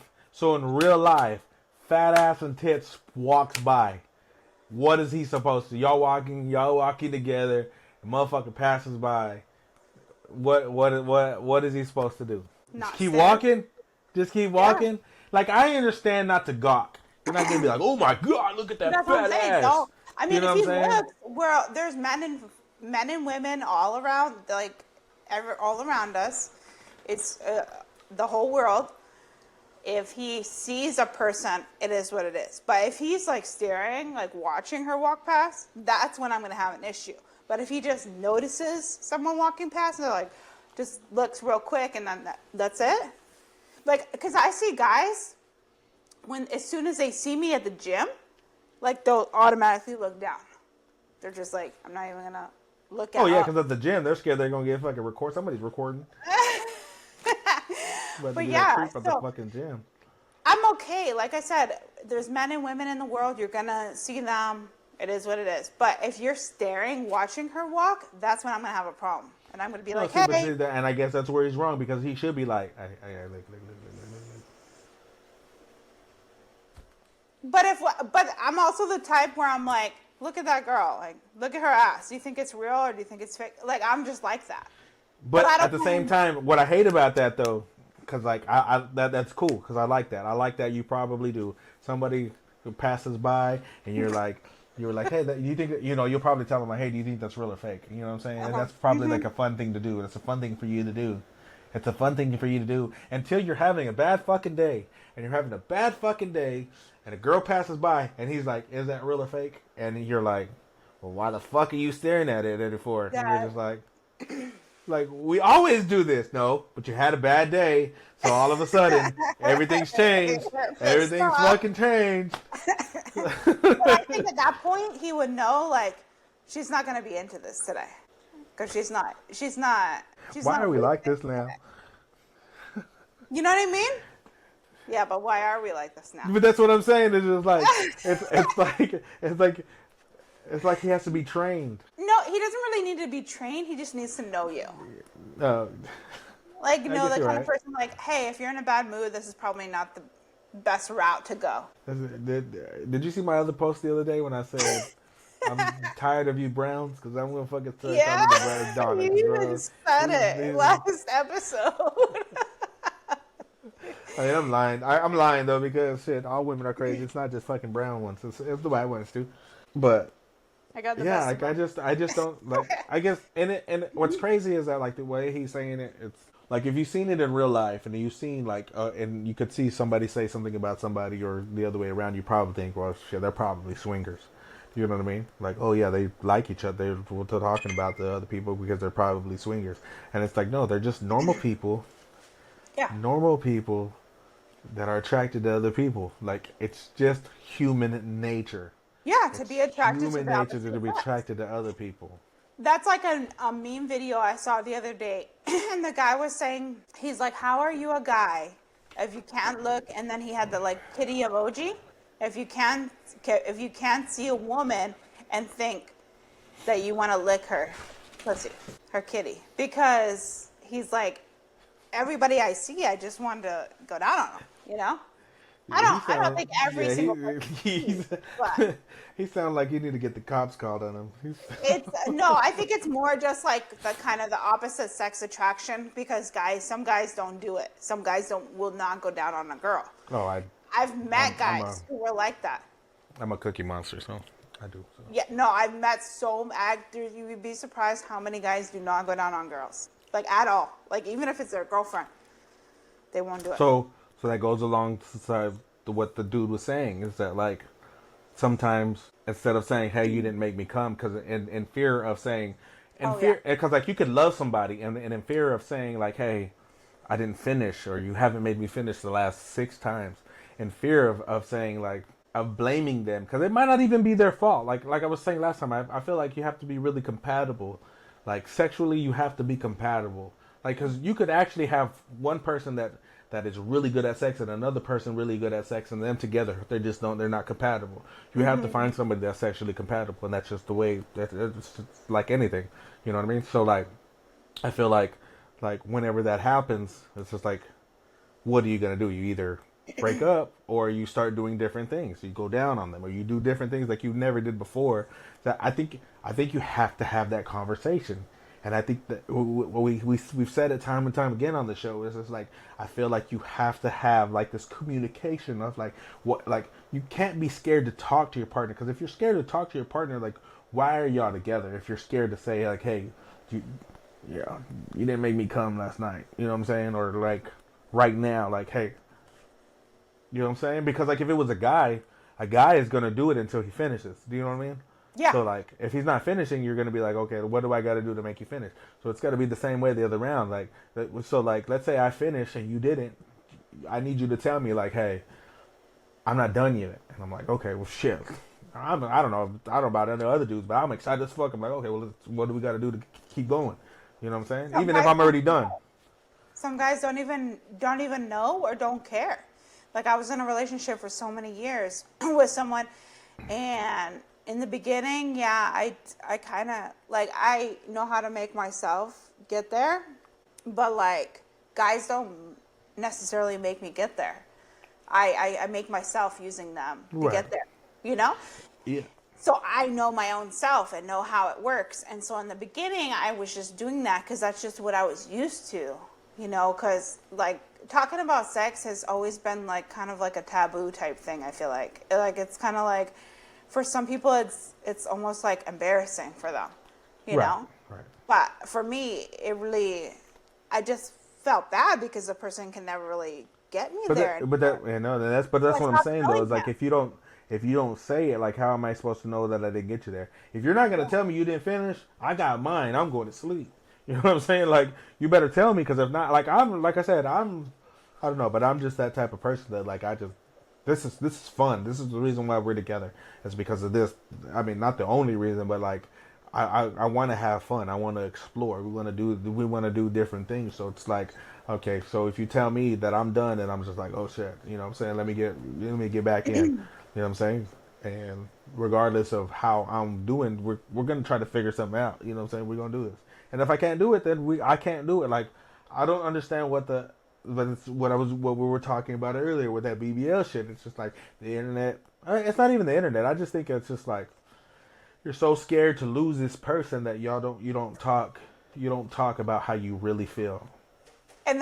fat ass and tits walks by. What is he supposed to? Y'all walking together. The motherfucker passes by. What is he supposed to do? Not Keep stare. walking. Just keep walking. Like I understand not to gawk. You're not gonna be like, oh my god, look at that That's what fat I'm saying. ass. Don't. I mean, You know if he what I'm saying? looks, there's men and women all around, like all around us. It's the whole world. If he sees a person, it is what it is. But if he's like staring, like watching her walk past, that's when I'm gonna have an issue. But if he just notices someone walking past and like just looks real quick and then that's it. Like, because I see guys as soon as they see me at the gym, like they'll automatically look down. They're just like, I'm not even gonna look at. Oh yeah, because at the gym they're scared they're gonna get fucking record. Somebody's recording. But yeah, creep at the fucking gym. I'm okay. Like I said, there's men and women in the world. You're gonna see them. It is what it is. But if you're staring, watching her walk, that's when I'm gonna have a problem. and I'm gonna be No, like, see, but hey. see, and I guess that's where he's wrong because he should be like, look. But I'm also the type where I'm like, look at that girl, like look at her ass. Do you think it's real or do you think it's fake? Like I'm just like that. But I at don't the know. same time, what I hate about that though, because like that's cool because I like that. I like that you probably do. Somebody who passes by and you're like, hey, you think that, you'll probably tell them like, hey, do you think that's real or fake? You know what I'm saying? And that's probably like a fun thing to do. It's a fun thing for you to do. It's a fun thing for you to do until you're having a bad fucking day and you're having a bad fucking day and a girl passes by and he's like, is that real or fake? And you're like, well, why the fuck are you staring at it for? And you're just like, we always do this. No, but you had a bad day, so all of a sudden everything's changed. Everything's fucking changed. But I think at that point he would know like she's not gonna be into this today because she's not. Why are we really like this into now? it. You know what I mean? Yeah, but why are we like this now? But that's what I'm saying. It's just like it's like he has to be trained. No, he doesn't really need to be trained. He just needs to know you. Like, guess the you're kind right. of person like, hey, if you're in a bad mood, this is probably not the best route to go. Did you see my other post the other day when I said I'm tired of you Browns because I'm gonna fucking start Yeah, talking to you bro. even said it last episode. I mean, I'm lying. I'm lying though because shit, all women are crazy. It's not just fucking brown ones. It's the white ones too. But I got the yeah, best. like I just don't like. I guess and what's crazy is that like the way he's saying it, it's like if you've seen it in real life and you've seen like and you could see somebody say something about somebody or the other way around, you probably think, well, shit, they're probably swingers. You know what I mean? Like, oh yeah, they like each other. They're talking about the other people because they're probably swingers, and it's like no, they're just normal people. Yeah. Normal people that are attracted to other people. Like it's just human nature. Yeah, to be attracted Human to the nature opposite to be sex. attracted to other people. That's like a meme video I saw the other day, and the guy was saying, he's like, how are you a guy if you can't look? And then he had the like kitty emoji. If you can't see a woman and think that you want to lick her pussy, her kitty, because he's like, everybody I see, I just want to go down on them, you know? I don't think every single person, but he sounds like you need to get the cops called on him. no, I think it's more just like the kind of the opposite sex attraction because some guys don't do it. Some guys will not go down on a girl. Oh, I've met guys who were like that. I'm a cookie monster, so I do. So. Yeah, no, I've met you would be surprised how many guys do not go down on girls. Like at all. Like even if it's their girlfriend, they won't do it. So that goes alongside what the dude was saying is that like sometimes instead of saying, hey, you didn't make me come, because in fear of saying, because like you could love somebody and in fear of saying like, hey, I didn't finish or you haven't made me finish the last 6 times, in fear of saying like, of blaming them because it might not even be their fault. Like I was saying last time, I feel like you have to be really compatible. Like sexually, you have to be compatible. Like because you could actually have one person that is really good at sex and another person really good at sex, and them together they're not compatible. You have to find somebody that's sexually compatible, and that's just the way. It's like anything, you know what I mean? So like, I feel like whenever that happens, it's just like, what are you gonna do? You either break up or you start doing different things. You go down on them or you do different things like you never did before. That I think you have to have that conversation. And I think that we've said it time and time again on the show. Is just like I feel like you have to have like this communication of like what like you can't be scared to talk to your partner, because if you're scared to talk to your partner, like why are y'all together? If you're scared to say like, hey, you didn't make me come last night, you know what I'm saying? Or like right now, like hey, you know what I'm saying? Because like if it was a guy is gonna do it until he finishes. Do you know what I mean? Yeah. So like, if he's not finishing, you're gonna be like, okay, what do I got to do to make you finish? So it's got to be the same way the other round. Like, so like, let's say I finish and you didn't. I need you to tell me like, hey, I'm not done yet. And I'm like, okay, well shit. I don't know about any other dudes, but I'm excited as fuck. I'm like, okay, well, what do we got to do to keep going? You know what I'm saying? Even if I'm already done. Some guys don't even know or don't care. Like I was in a relationship for so many years with someone, and in the beginning, yeah, I kind of like, I know how to make myself get there, but like guys don't necessarily make me get there. I make myself using them to Right. get there, you know? Yeah. So I know my own self and know how it works. And so in the beginning, I was just doing that because that's just what I was used to, you know, because like talking about sex has always been like kind of like a taboo type thing. I feel like it's kind of like for some people, it's almost like embarrassing for them, you Right. know? Right. But for me, it really, I just felt bad because the person can never really get me But there that, but that, anymore. you know, that's So I what I'm stopped saying though. telling Is like him. if you don't say it, like how am I supposed to know that I didn't get you there? If you're not gonna tell me you didn't finish, I got mine. I'm going to sleep. You know what I'm saying? Like you better tell me because if not, like I said, I don't know, but I'm just that type of person that like I just this is fun. This is the reason why we're together. It's because of this. I mean, not the only reason, but like I want to have fun. I want to explore. We want to do different things. So it's like, okay, so if you tell me that I'm done, and I'm just like, oh shit, you know what I'm saying? Let me get back in. You know what I'm saying? And regardless of how I'm doing, we're gonna try to figure something out. You know what I'm saying? We're gonna do this. And if I can't do it, then I can't do it. Like I don't understand but it's what we were talking about earlier with that BBL shit. It's just like the internet. It's not even the internet. I just think it's just like you're so scared to lose this person that you don't talk about how you really feel. And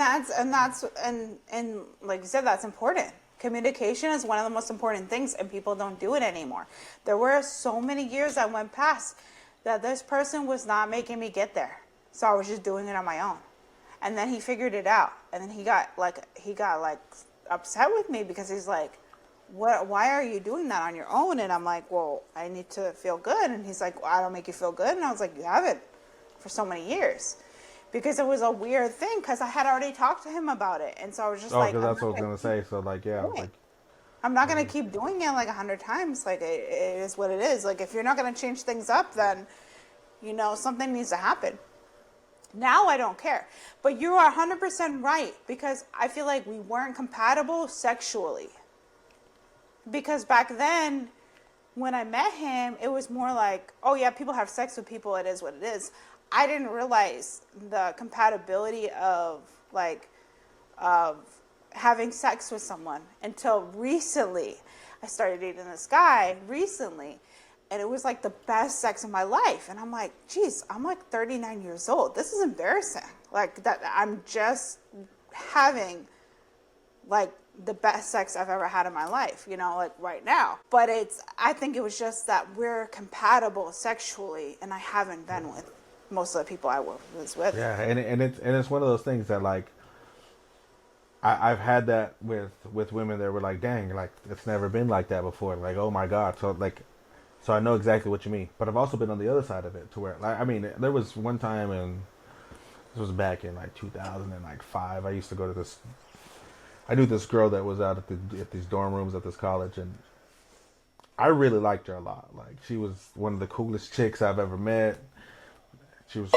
like you said, that's important. Communication is one of the most important things, and people don't do it anymore. There were so many years that went past that this person was not making me get there, so I was just doing it on my own. And then he figured it out, and then he got like upset with me because he's like, "What? Why are you doing that on your own?" And I'm like, "Well, I need to feel good." And he's like, well, "I don't make you feel good." And I was like, "You haven't for so many years." Because it was a weird thing because I had already talked to him about it. And so I was just Oh, like, because I'm that's not what I was going gonna to keep say. So like, yeah, doing like it. I'm not going to keep doing it like 100 times. Like, it is what it is. Like, if you're not going to change things up, then, you know, something needs to happen. Now I don't care. But you are 100% right because I feel like we weren't compatible sexually. Because back then, when I met him, it was more like, oh yeah, people have sex with people, it is what it is. I didn't realize the compatibility of like of having sex with someone until recently. I started dating this guy recently, and it was like the best sex of my life. And I'm like, geez, I'm like 39 years old. This is embarrassing. Like that I'm just having like the best sex I've ever had in my life, you know, like right now. But I think it was just that we're compatible sexually, and I haven't been with most of the people I was with. yeah, and it's one of those things that like I've had that with women that were like, dang, like it's never been like that before. Like, oh my god, so I know exactly what you mean. But I've also been on the other side of it to where like I mean, there was one time and this was back in like 2005. I used to go to this. I knew this girl that was out at these dorm rooms at this college, and I really liked her a lot. Like she was one of the coolest chicks I've ever met. She was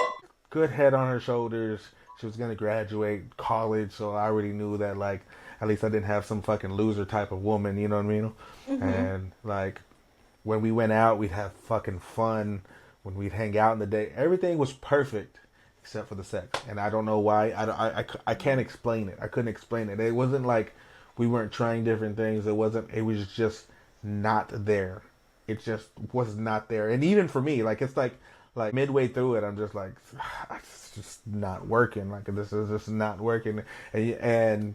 good head on her shoulders. She was gonna graduate college, so I already knew that like at least I didn't have some fucking loser type of woman, you know what I mean? And like when we went out, we'd have fucking fun. When we'd hang out in the day, everything was perfect except for the sex. And I don't know why. I can't explain it. I couldn't explain it. It wasn't like we weren't trying different things. It wasn't. It was just not there. It just was not there. And even for me, like it's like midway through it, I'm just like, it's just not working. Like this is just not working. And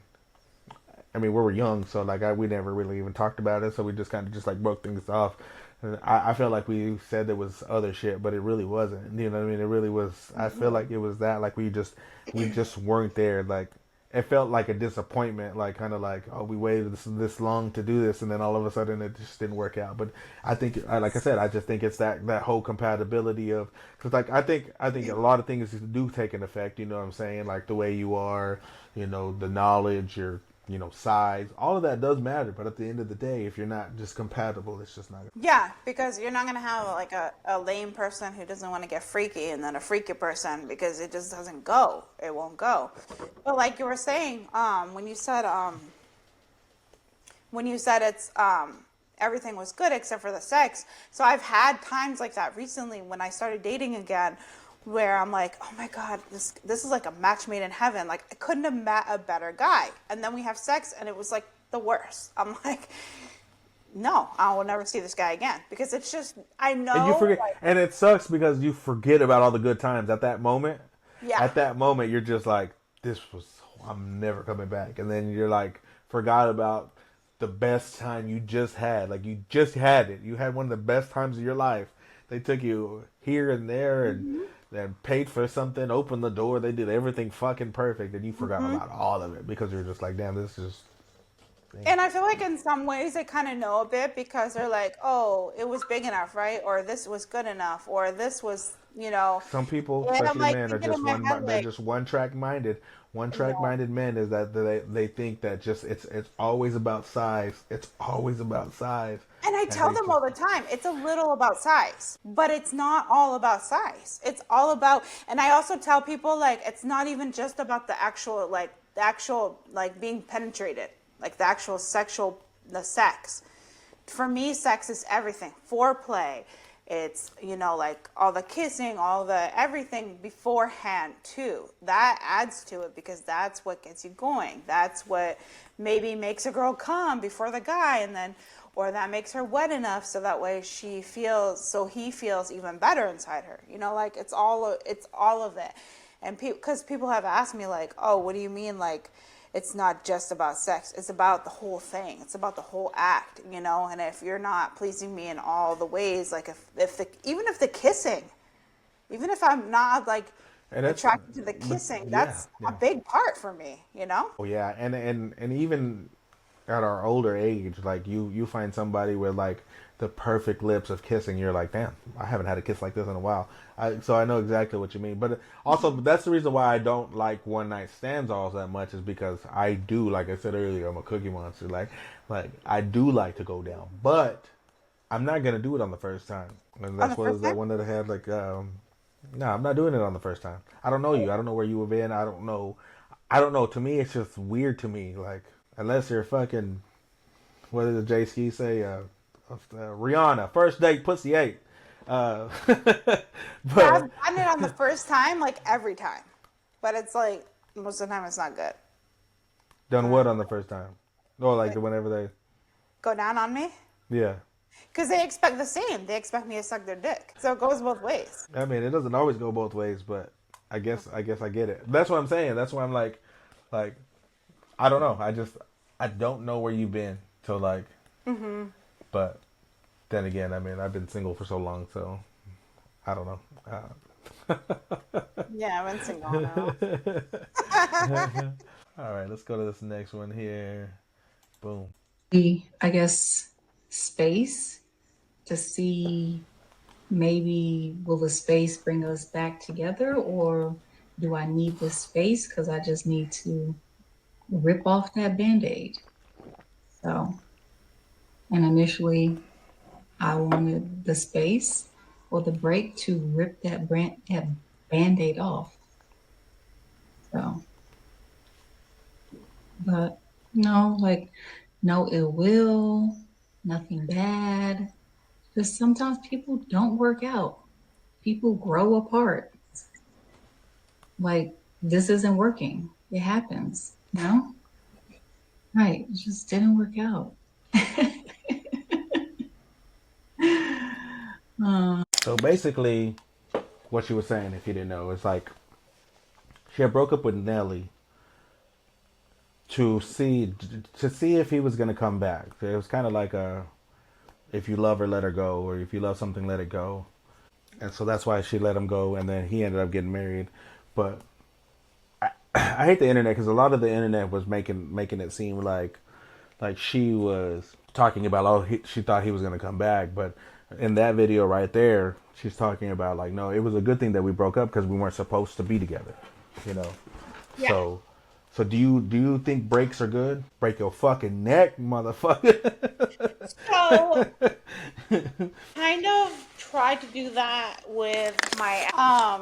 I mean, we were young, so like we never really even talked about it. So we just kind of just like broke things off. And I felt like we said there was other shit, but it really wasn't. You know what I mean? It really was. I feel like it was that. Like we just weren't there. Like it felt like a disappointment. Like kind of like, oh, we waited this long to do this, and then all of a sudden it just didn't work out. But I think, like I said, I just think it's that whole compatibility of because like I think a lot of things do take an effect. You know what I'm saying? Like the way you are, you know, the knowledge, your size, all of that does matter. But at the end of the day, if you're not just compatible, it's just not. Yeah, because you're not going to have like a lame person who doesn't want to get freaky and then a freaky person because it just doesn't go. It won't go. But like you were saying, when you said it's everything was good except for the sex. So I've had times like that recently when I started dating again, where I'm like, oh my God, this is like a match made in heaven. Like I couldn't have met a better guy. And then we have sex and it was like the worst. I'm like, no, I will never see this guy again, because it's just, I know. And you forget, like, and it sucks because you forget about all the good times at that moment. Yeah. At that moment, you're just like, I'm never coming back. And then you're like, forgot about the best time you just had. Like, you just had it. You had one of the best times of your life. They took you here and there and then paid for something, opened the door. They did everything fucking perfect. And you forgot about all of it because you're just like, damn, this is. And I feel like in some ways they kind of know a bit, because they're like, oh, it was big enough, right? Or this was good enough, or this was, Some people, And I'm especially like men, are thinking just in my head, they're like, just one track minded. One track minded men is that they think that just it's always about size. It's always about size. and I tell them all the time, it's a little about size, but it's not all about size. It's all about, and I also tell people, like, it's not even just about the actual like being penetrated, like the actual the sex. For me, sex is everything. Foreplay. It's, like all the kissing, all the everything beforehand too. That adds to it, because that's what gets you going. That's what maybe makes a girl come before the guy, and then, or that makes her wet enough so that way he feels even better inside her. Like it's all of it. And because people have asked me, like, oh, what do you mean, like, it's not just about sex, it's about the whole thing, it's about the whole act, and if you're not pleasing me in all the ways, like even if the kissing, even if I'm not like attracted to the kissing, that's a big part for me. Oh yeah, and even at our older age, like you find somebody with like the perfect lips of kissing, you're like, damn, I haven't had a kiss like this in a while. So I know exactly what you mean. But also, that's the reason why I don't like one night stands all that much, is because I do, like I said earlier, I'm a cookie monster. Like I do like to go down, but I'm not gonna do it on the first time. And that's what is that one that I had like, no, I'm not doing it on the first time. I don't know you. I don't know where you have been. I don't know. To me, it's just weird to me. Like, unless you're fucking, what did the JC say? Rihanna, first date, pussy ate. But I've done it on the first time, like every time, but it's like most of the time it's not good. Done what on the first time? Oh, like whenever they go down on me? Yeah. Because they expect the same. They expect me to suck their dick. So it goes both ways. I mean, it doesn't always go both ways, but I guess I get it. That's what I'm saying. That's why I'm like, I don't know. I don't know where you've been. So like, but then again, I mean, I've been single for so long, so I don't know. Yeah, I've been single now. All right, let's go to this next one here. Boom. I guess space to see, maybe will the space bring us back together, or do I need the space because I just need to rip off that band-aid? So, and initially I wanted the space or the break to rip that band-aid off. So, but no, like, no ill will, nothing bad. Because sometimes people don't work out. People grow apart. Like, this isn't working. It happens, Right. It just didn't work out. So basically, what she was saying, if you didn't know, is like she had broke up with Nelly to see if he was gonna come back. It was kind of like a, if you love her, let her go, or if you love something, let it go. And so that's why she let him go, and then he ended up getting married. But I hate the internet, because a lot of the internet was making it seem like she was talking about, she thought he was gonna come back, but in that video right there, she's talking about like, no, it was a good thing that we broke up because we weren't supposed to be together, Yeah. So do you think breaks are good? Break your fucking neck, motherfucker. So, kind of tried to do that with my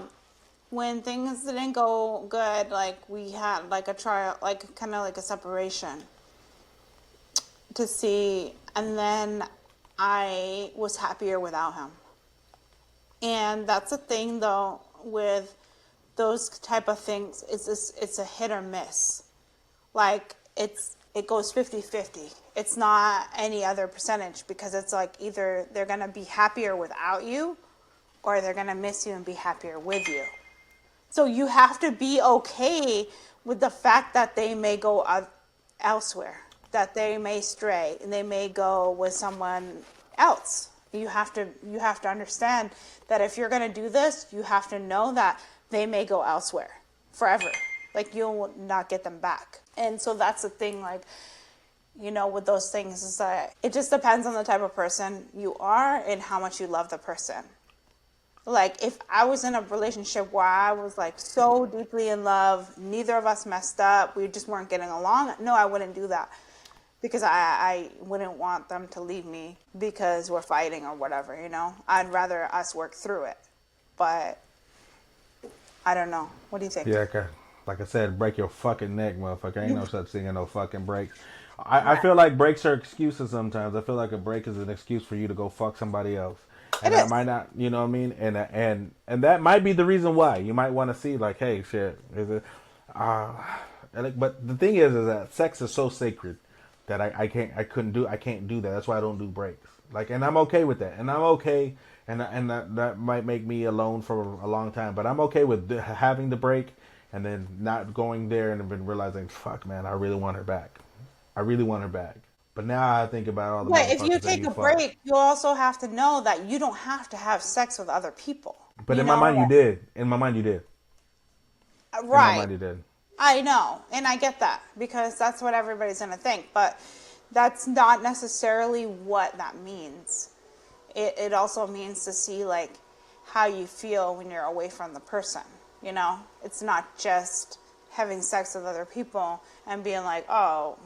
when things didn't go good, like we had like a trial, like kind of like a separation to see, and then I was happier without him. And that's the thing though with those type of things, it's a hit or miss. Like it goes 50-50. It's not any other percentage, because it's like either they're going to be happier without you or they're going to miss you and be happier with you. So you have to be okay with the fact that they may go elsewhere, that they may stray, and they may go with someone else. You have to understand that if you're going to do this, you have to know that they may go elsewhere forever. Like, you'll not get them back. And so that's the thing, like, with those things, is that it just depends on the type of person you are and how much you love the person. Like, if I was in a relationship where I was like so deeply in love, neither of us messed up, we just weren't getting along, no, I wouldn't do that. Because I wouldn't want them to leave me because we're fighting or whatever, I'd rather us work through it. But I don't know. What do you think? Yeah, like I said, break your fucking neck, motherfucker. Ain't no such thing as no fucking breaks. I feel like breaks are excuses sometimes. I feel like a break is an excuse for you to go fuck somebody else. And that might not, you know what I mean? And that might be the reason why. You might want to see, like, hey, shit, is it... but the thing is that sex is so sacred that I can't do that. That's why I don't do breaks. Like, and I'm okay with that. And I'm okay, and that might make me alone for a long time. But I'm okay with having the break and then not going there and then realizing, fuck, man, I really want her back. But now I think about all the But if you motherfuckers that take you a fuck. break, you also have to know that you don't have to have sex with other people. But in my mind, you did. In my mind, you did. Right. In my mind, you did. I know, and I get that, because that's what everybody's going to think, but that's not necessarily what that means. It also means to see, like, how you feel when you're away from the person, It's not just having sex with other people and being like, oh,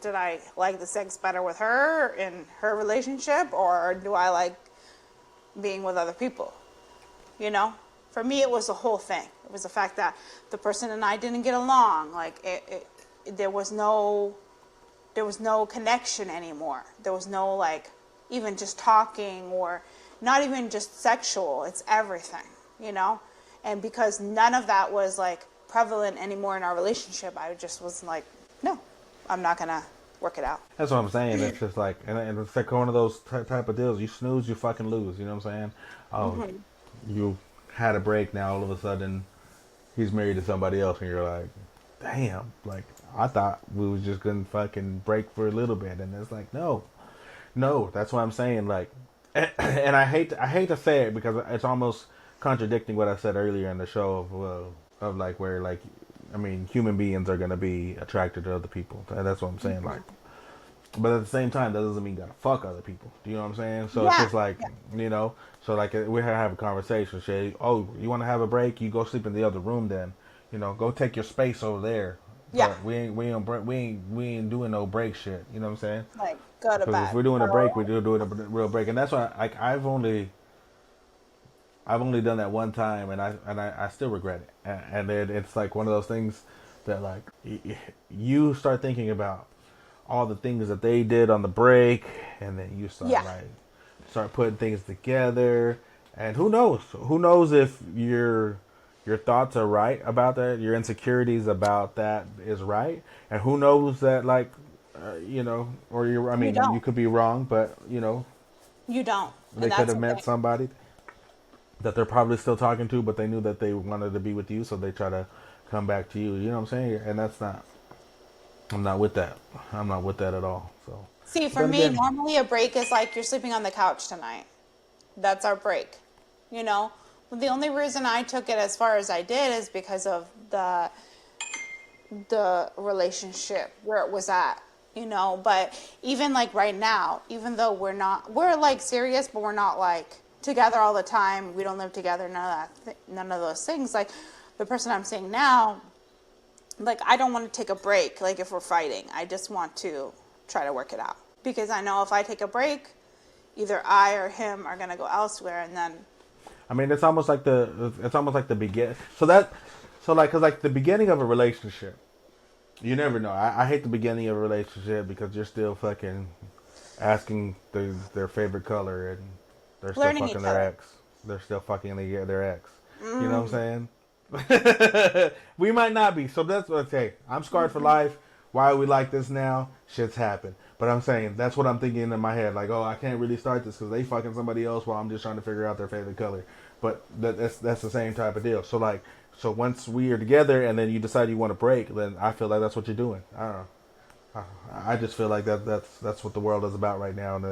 did I like the sex better with her in her relationship, or do I like being with other people, For me, it was the whole thing. It was the fact that the person and I didn't get along. Like, there was no connection anymore. There was no, like, even just talking, or not even just sexual. It's everything, And because none of that was, like, prevalent anymore in our relationship, I just was like, no, I'm not going to work it out. That's what I'm saying. It's just like, and it's like one of those type of deals. You snooze, you fucking lose. You know what I'm saying? Oh, you had a break, now all of a sudden he's married to somebody else, and you're like, damn, like, I thought we was just gonna fucking break for a little bit. And it's like, no, that's what I'm saying. Like, and I hate to say it, because it's almost contradicting what I said earlier in the show of like, where, like, I mean, human beings are gonna be attracted to other people. That's what I'm saying. Like, but at the same time, that doesn't mean you gotta fuck other people. Do you know what I'm saying? So it's just like, so like, we have a conversation. Say, oh, you want to have a break? You go sleep in the other room then. Go take your space over there. Yeah. But we ain't doing no break shit. You know what I'm saying? Like, go to bed. If we're doing a break, we're doing a real break. And that's why, like, I've only done that one time, and I still regret it. And it's like one of those things that, like, you start thinking about all the things that they did on the break, and then you start putting things together, and who knows if your thoughts are right about that, your insecurities about that is right, and who knows that, like, or you could be wrong, but you don't. They could have met somebody that they're probably still talking to, but they knew that they wanted to be with you, so they try to come back to you. You know what I'm saying? And I'm not with that. I'm not with that at all. So, see, for me, normally a break is like, you're sleeping on the couch tonight. That's our break. The only reason I took it as far as I did is because of the relationship where it was at. But even like right now, even though we're like serious, but we're not like together all the time. We don't live together. None of those things. Like, the person I'm seeing now, like, I don't want to take a break, like, if we're fighting. I just want to try to work it out. Because I know if I take a break, either I or him are going to go elsewhere, and then... I mean, it's almost like the begin. Cause like the beginning of a relationship, you never know. I hate the beginning of a relationship because you're still fucking asking their favorite color, and they're still Learning fucking each their other. ex. They're still fucking their ex. You know what I'm saying? We might not be. So that's what I say. I'm scarred for life. Why are we like this now? Shit's happened. But I'm saying that's what I'm thinking in my head. Like, oh, I can't really start this because they fucking somebody else while I'm just trying to figure out their favorite color. But that's the same type of deal. So like, so once we are together and then you decide you want to break, then I feel like that's what you're doing. I don't know. I just feel like that's what the world is about right now, and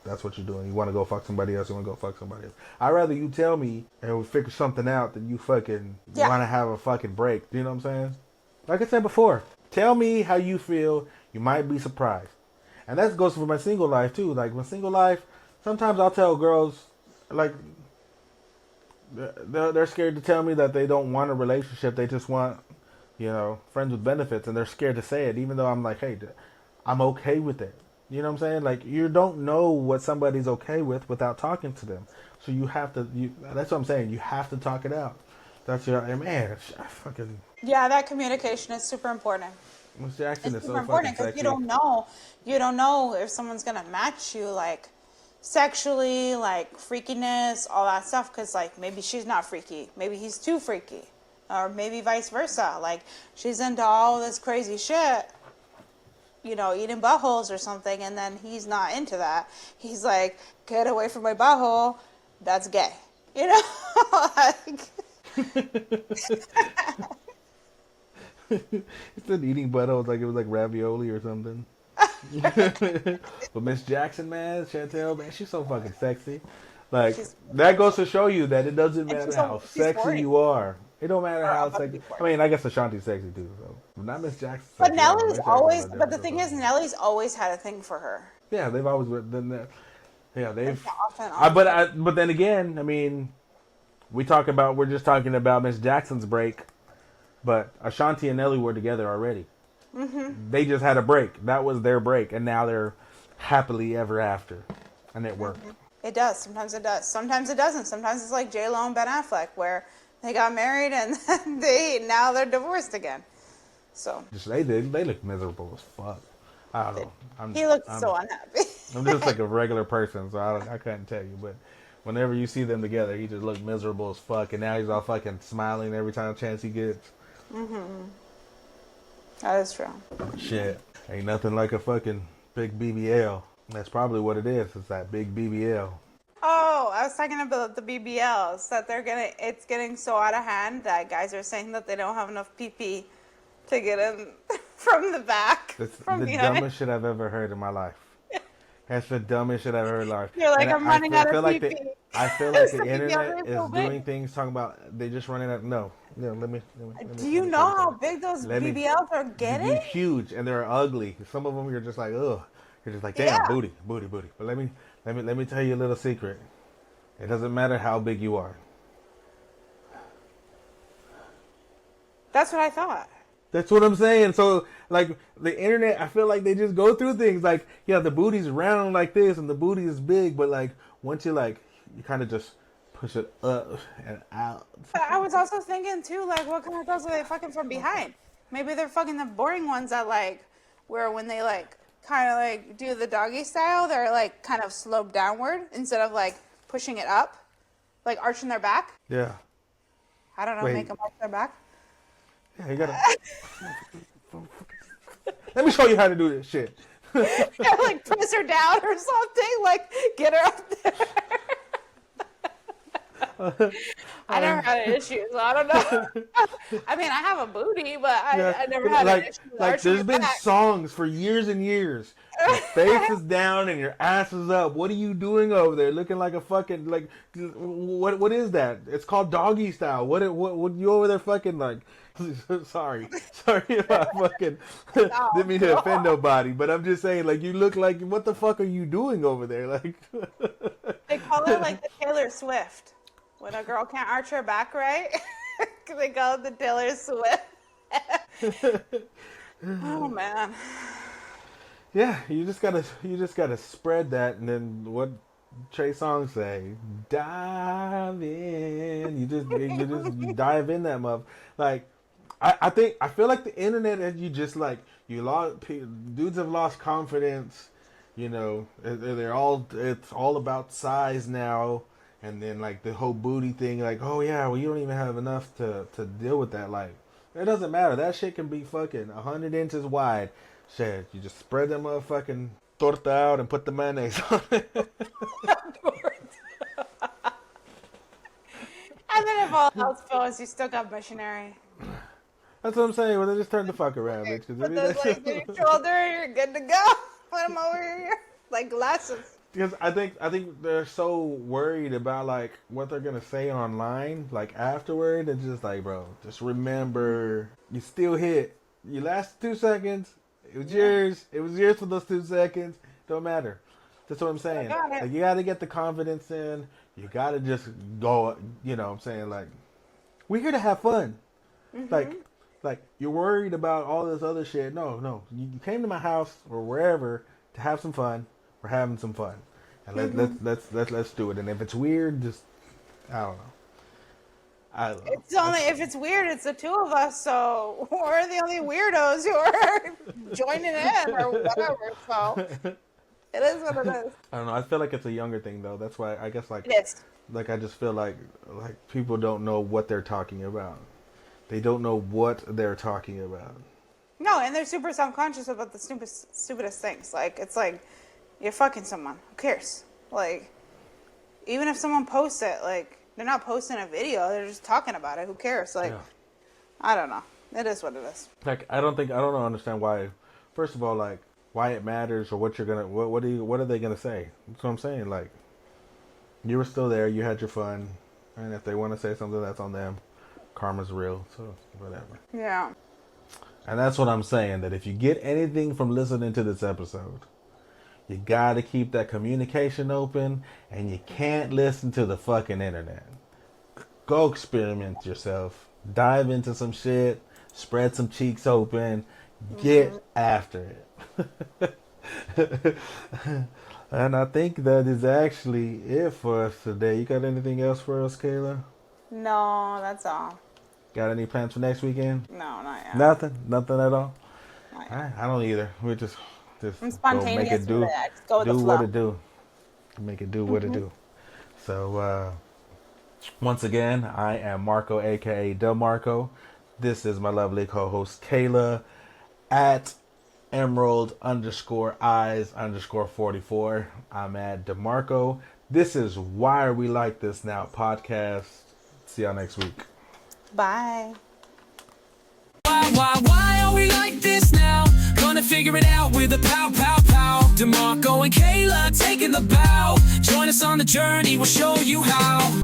that's what you're doing. You want to go fuck somebody else. You want to go fuck somebody else. I'd rather you tell me and we figure something out than you fucking Yeah. want to have a fucking break. You know what I'm saying? Like I said before, tell me how you feel. You might be surprised, and that goes for my single life too. Like my single life, sometimes I'll tell girls like they're scared to tell me that they don't want a relationship. They just want, you know, friends with benefits, and they're scared to say it, even though I'm like, hey, I'm okay with it. You know what I'm saying? Like, you don't know what somebody's okay with without talking to them. So you have to, that's what I'm saying. You have to talk it out. That's your, man, fucking, Yeah, that communication is super important. Miss Jackson It's is super so fucking important because sexy. you don't know if someone's gonna match you like sexually, like freakiness, all that stuff. Because like maybe she's not freaky, maybe he's too freaky, or maybe vice versa. Like she's into all this crazy shit, you know, eating buttholes or something, and then he's not into that. He's like, get away from my butthole. That's gay, you know. Like, He said eating buttholes like it was like ravioli or something. But Miss Jackson, man, Chantel, man, she's so fucking sexy. Like, she's that goes to show you that it doesn't and matter how she's sexy 40. you are. It don't matter Or how about to sexy. be I 40. mean, I guess Ashanti's sexy too. So, but not Miss Jackson. But Sexy. I don't know. Nellie's Miss Jackson's always, a but the different thing is, person. Nellie's always had a thing for her. Yeah, they've always been. Yeah, they've. Often, often. But then again, I mean, we're just talking about Miss Jackson's break, but Ashanti and Nelly were together already. They just had a break. That was their break, and now they're happily ever after, and it worked. It does. Sometimes it does. Sometimes it doesn't. Sometimes it's like J-Lo and Ben Affleck, where they got married and now they're divorced again. So Just they look miserable as fuck. I don't know. he looked so unhappy. I'm just like a regular person, so I couldn't tell you. But whenever you see them together, he just looked miserable as fuck, and now he's all fucking smiling every time chance he gets. That is true. Shit, ain't nothing like a fucking big BBL. That's probably what it is. It's that big BBL. Oh, I was talking about the BBLs that it's getting so out of hand that guys are saying that they don't have enough PP to get in from the back, That's from the behind. dumbest shit I've ever heard in my life. That's the dumbest shit I've ever heard in my life. You're like, And I'm running out of feel like PP. I feel like the Something internet so is big. doing things talking about they just running out. No, let me. Do you know how big those BBLs are getting? Huge, and they're ugly. Some of them you're just like, ugh. You're just like, damn, Yeah. booty. But let me tell you a little secret. It doesn't matter how big you are. That's what I thought. That's what I'm saying. So, like, the internet, I feel like they just go through things. Like, yeah, the booty's round like this, and the booty is big, but, like, once you, like, you kind of just push it up and out. But I was also thinking, too, like, what kind of girls are they fucking from behind? Maybe they're fucking the boring ones that, like, where when they, like, kind of, like, do the doggy style, they're, like, kind of sloped downward instead of, like, pushing it up, like, arching their back. Yeah. I don't know, Wait. make them arch their back. Yeah, you gotta. Let me show you how to do this shit. Yeah, like, press her down or something, like, get her up there. I never had an issue, so I don't know. I mean, I have a booty, but I never had an issue with like arching there's your been back. songs for years and years. Your face is down and your ass is up. What are you doing over there? Looking like a fucking like what is that? It's called doggy style. What you over there fucking like? Sorry if I fucking didn't mean to offend nobody, but I'm just saying like you look like what the fuck are you doing over there? Like They call it like the Taylor Swift. When a girl can't arch her back right, they call it the Taylor Swift. Oh man. yeah, you just gotta spread that, and then what Trey Songz say? Dive in. You dive in that mother. Like I feel like the internet, as you just like dudes have lost confidence. You know, it's all about size now. And then like the whole booty thing, like, oh yeah, well you don't even have enough to deal with that. Like, it doesn't matter. That shit can be fucking 100 inches wide. Shit, you just spread that motherfucking torta out and put the mayonnaise on it. And then if all else fails, you still got missionary. That's what I'm saying. Well, they just turn the fuck around, bitch. Put those legs on your shoulder, you're good to go. Put them over here like glasses. Because I think they're so worried about like what they're gonna say online, like afterward. It's just like, bro, just remember, you still hit. You last 2 seconds. It was yours. It was yours for those 2 seconds. Don't matter. That's what I'm saying. Like, you gotta get the confidence in. You gotta just go. You know what I'm saying? Like, we're here to have fun. Like you're worried about all this other shit. No. You came to my house or wherever to have some fun. We're having some fun, and let's do it. And if it's weird, just I don't know. It's only if it's weird, it's the two of us. So we're the only weirdos who are joining in or whatever. So it is what it is. I don't know. I feel like it's a younger thing though. That's why I guess like It is. like I just feel like people don't know what they're talking about. They don't know what they're talking about. No, and they're super self-conscious about the stupidest things. Like, it's like, you're fucking someone. Who cares? Like, even if someone posts it, like, they're not posting a video. They're just talking about it. Who cares? Like, I don't know. It is what it is. Like, I don't understand why. First of all, like, why it matters or what you're gonna what are they gonna say? That's what I'm saying. Like, you were still there. You had your fun, and if they want to say something, that's on them. Karma's real, so whatever. Yeah. And that's what I'm saying, that if you get anything from listening to this episode, you gotta keep that communication open, and you can't listen to the fucking internet. Go experiment yourself. Dive into some shit. Spread some cheeks open. Get after it. And I think that is actually it for us today. You got anything else for us, Kayla? No, that's all. Got any plans for next weekend? No, not yet. Nothing at all. Not yet. I don't either. We just I'm spontaneous make it do with it. I just go with the flow. what it do. Make it do what it do. So once again, I am Marco, aka Del Marco. This is my lovely co-host Kayla at Emerald_eyes_44. I'm at DeMarco. This is Why Are We Like This Now podcast. See y'all next week. Bye. Why are we like this now? Gonna figure it out with a pow. DeMarco and Kayla taking the bow. Join us on the journey, we'll show you how.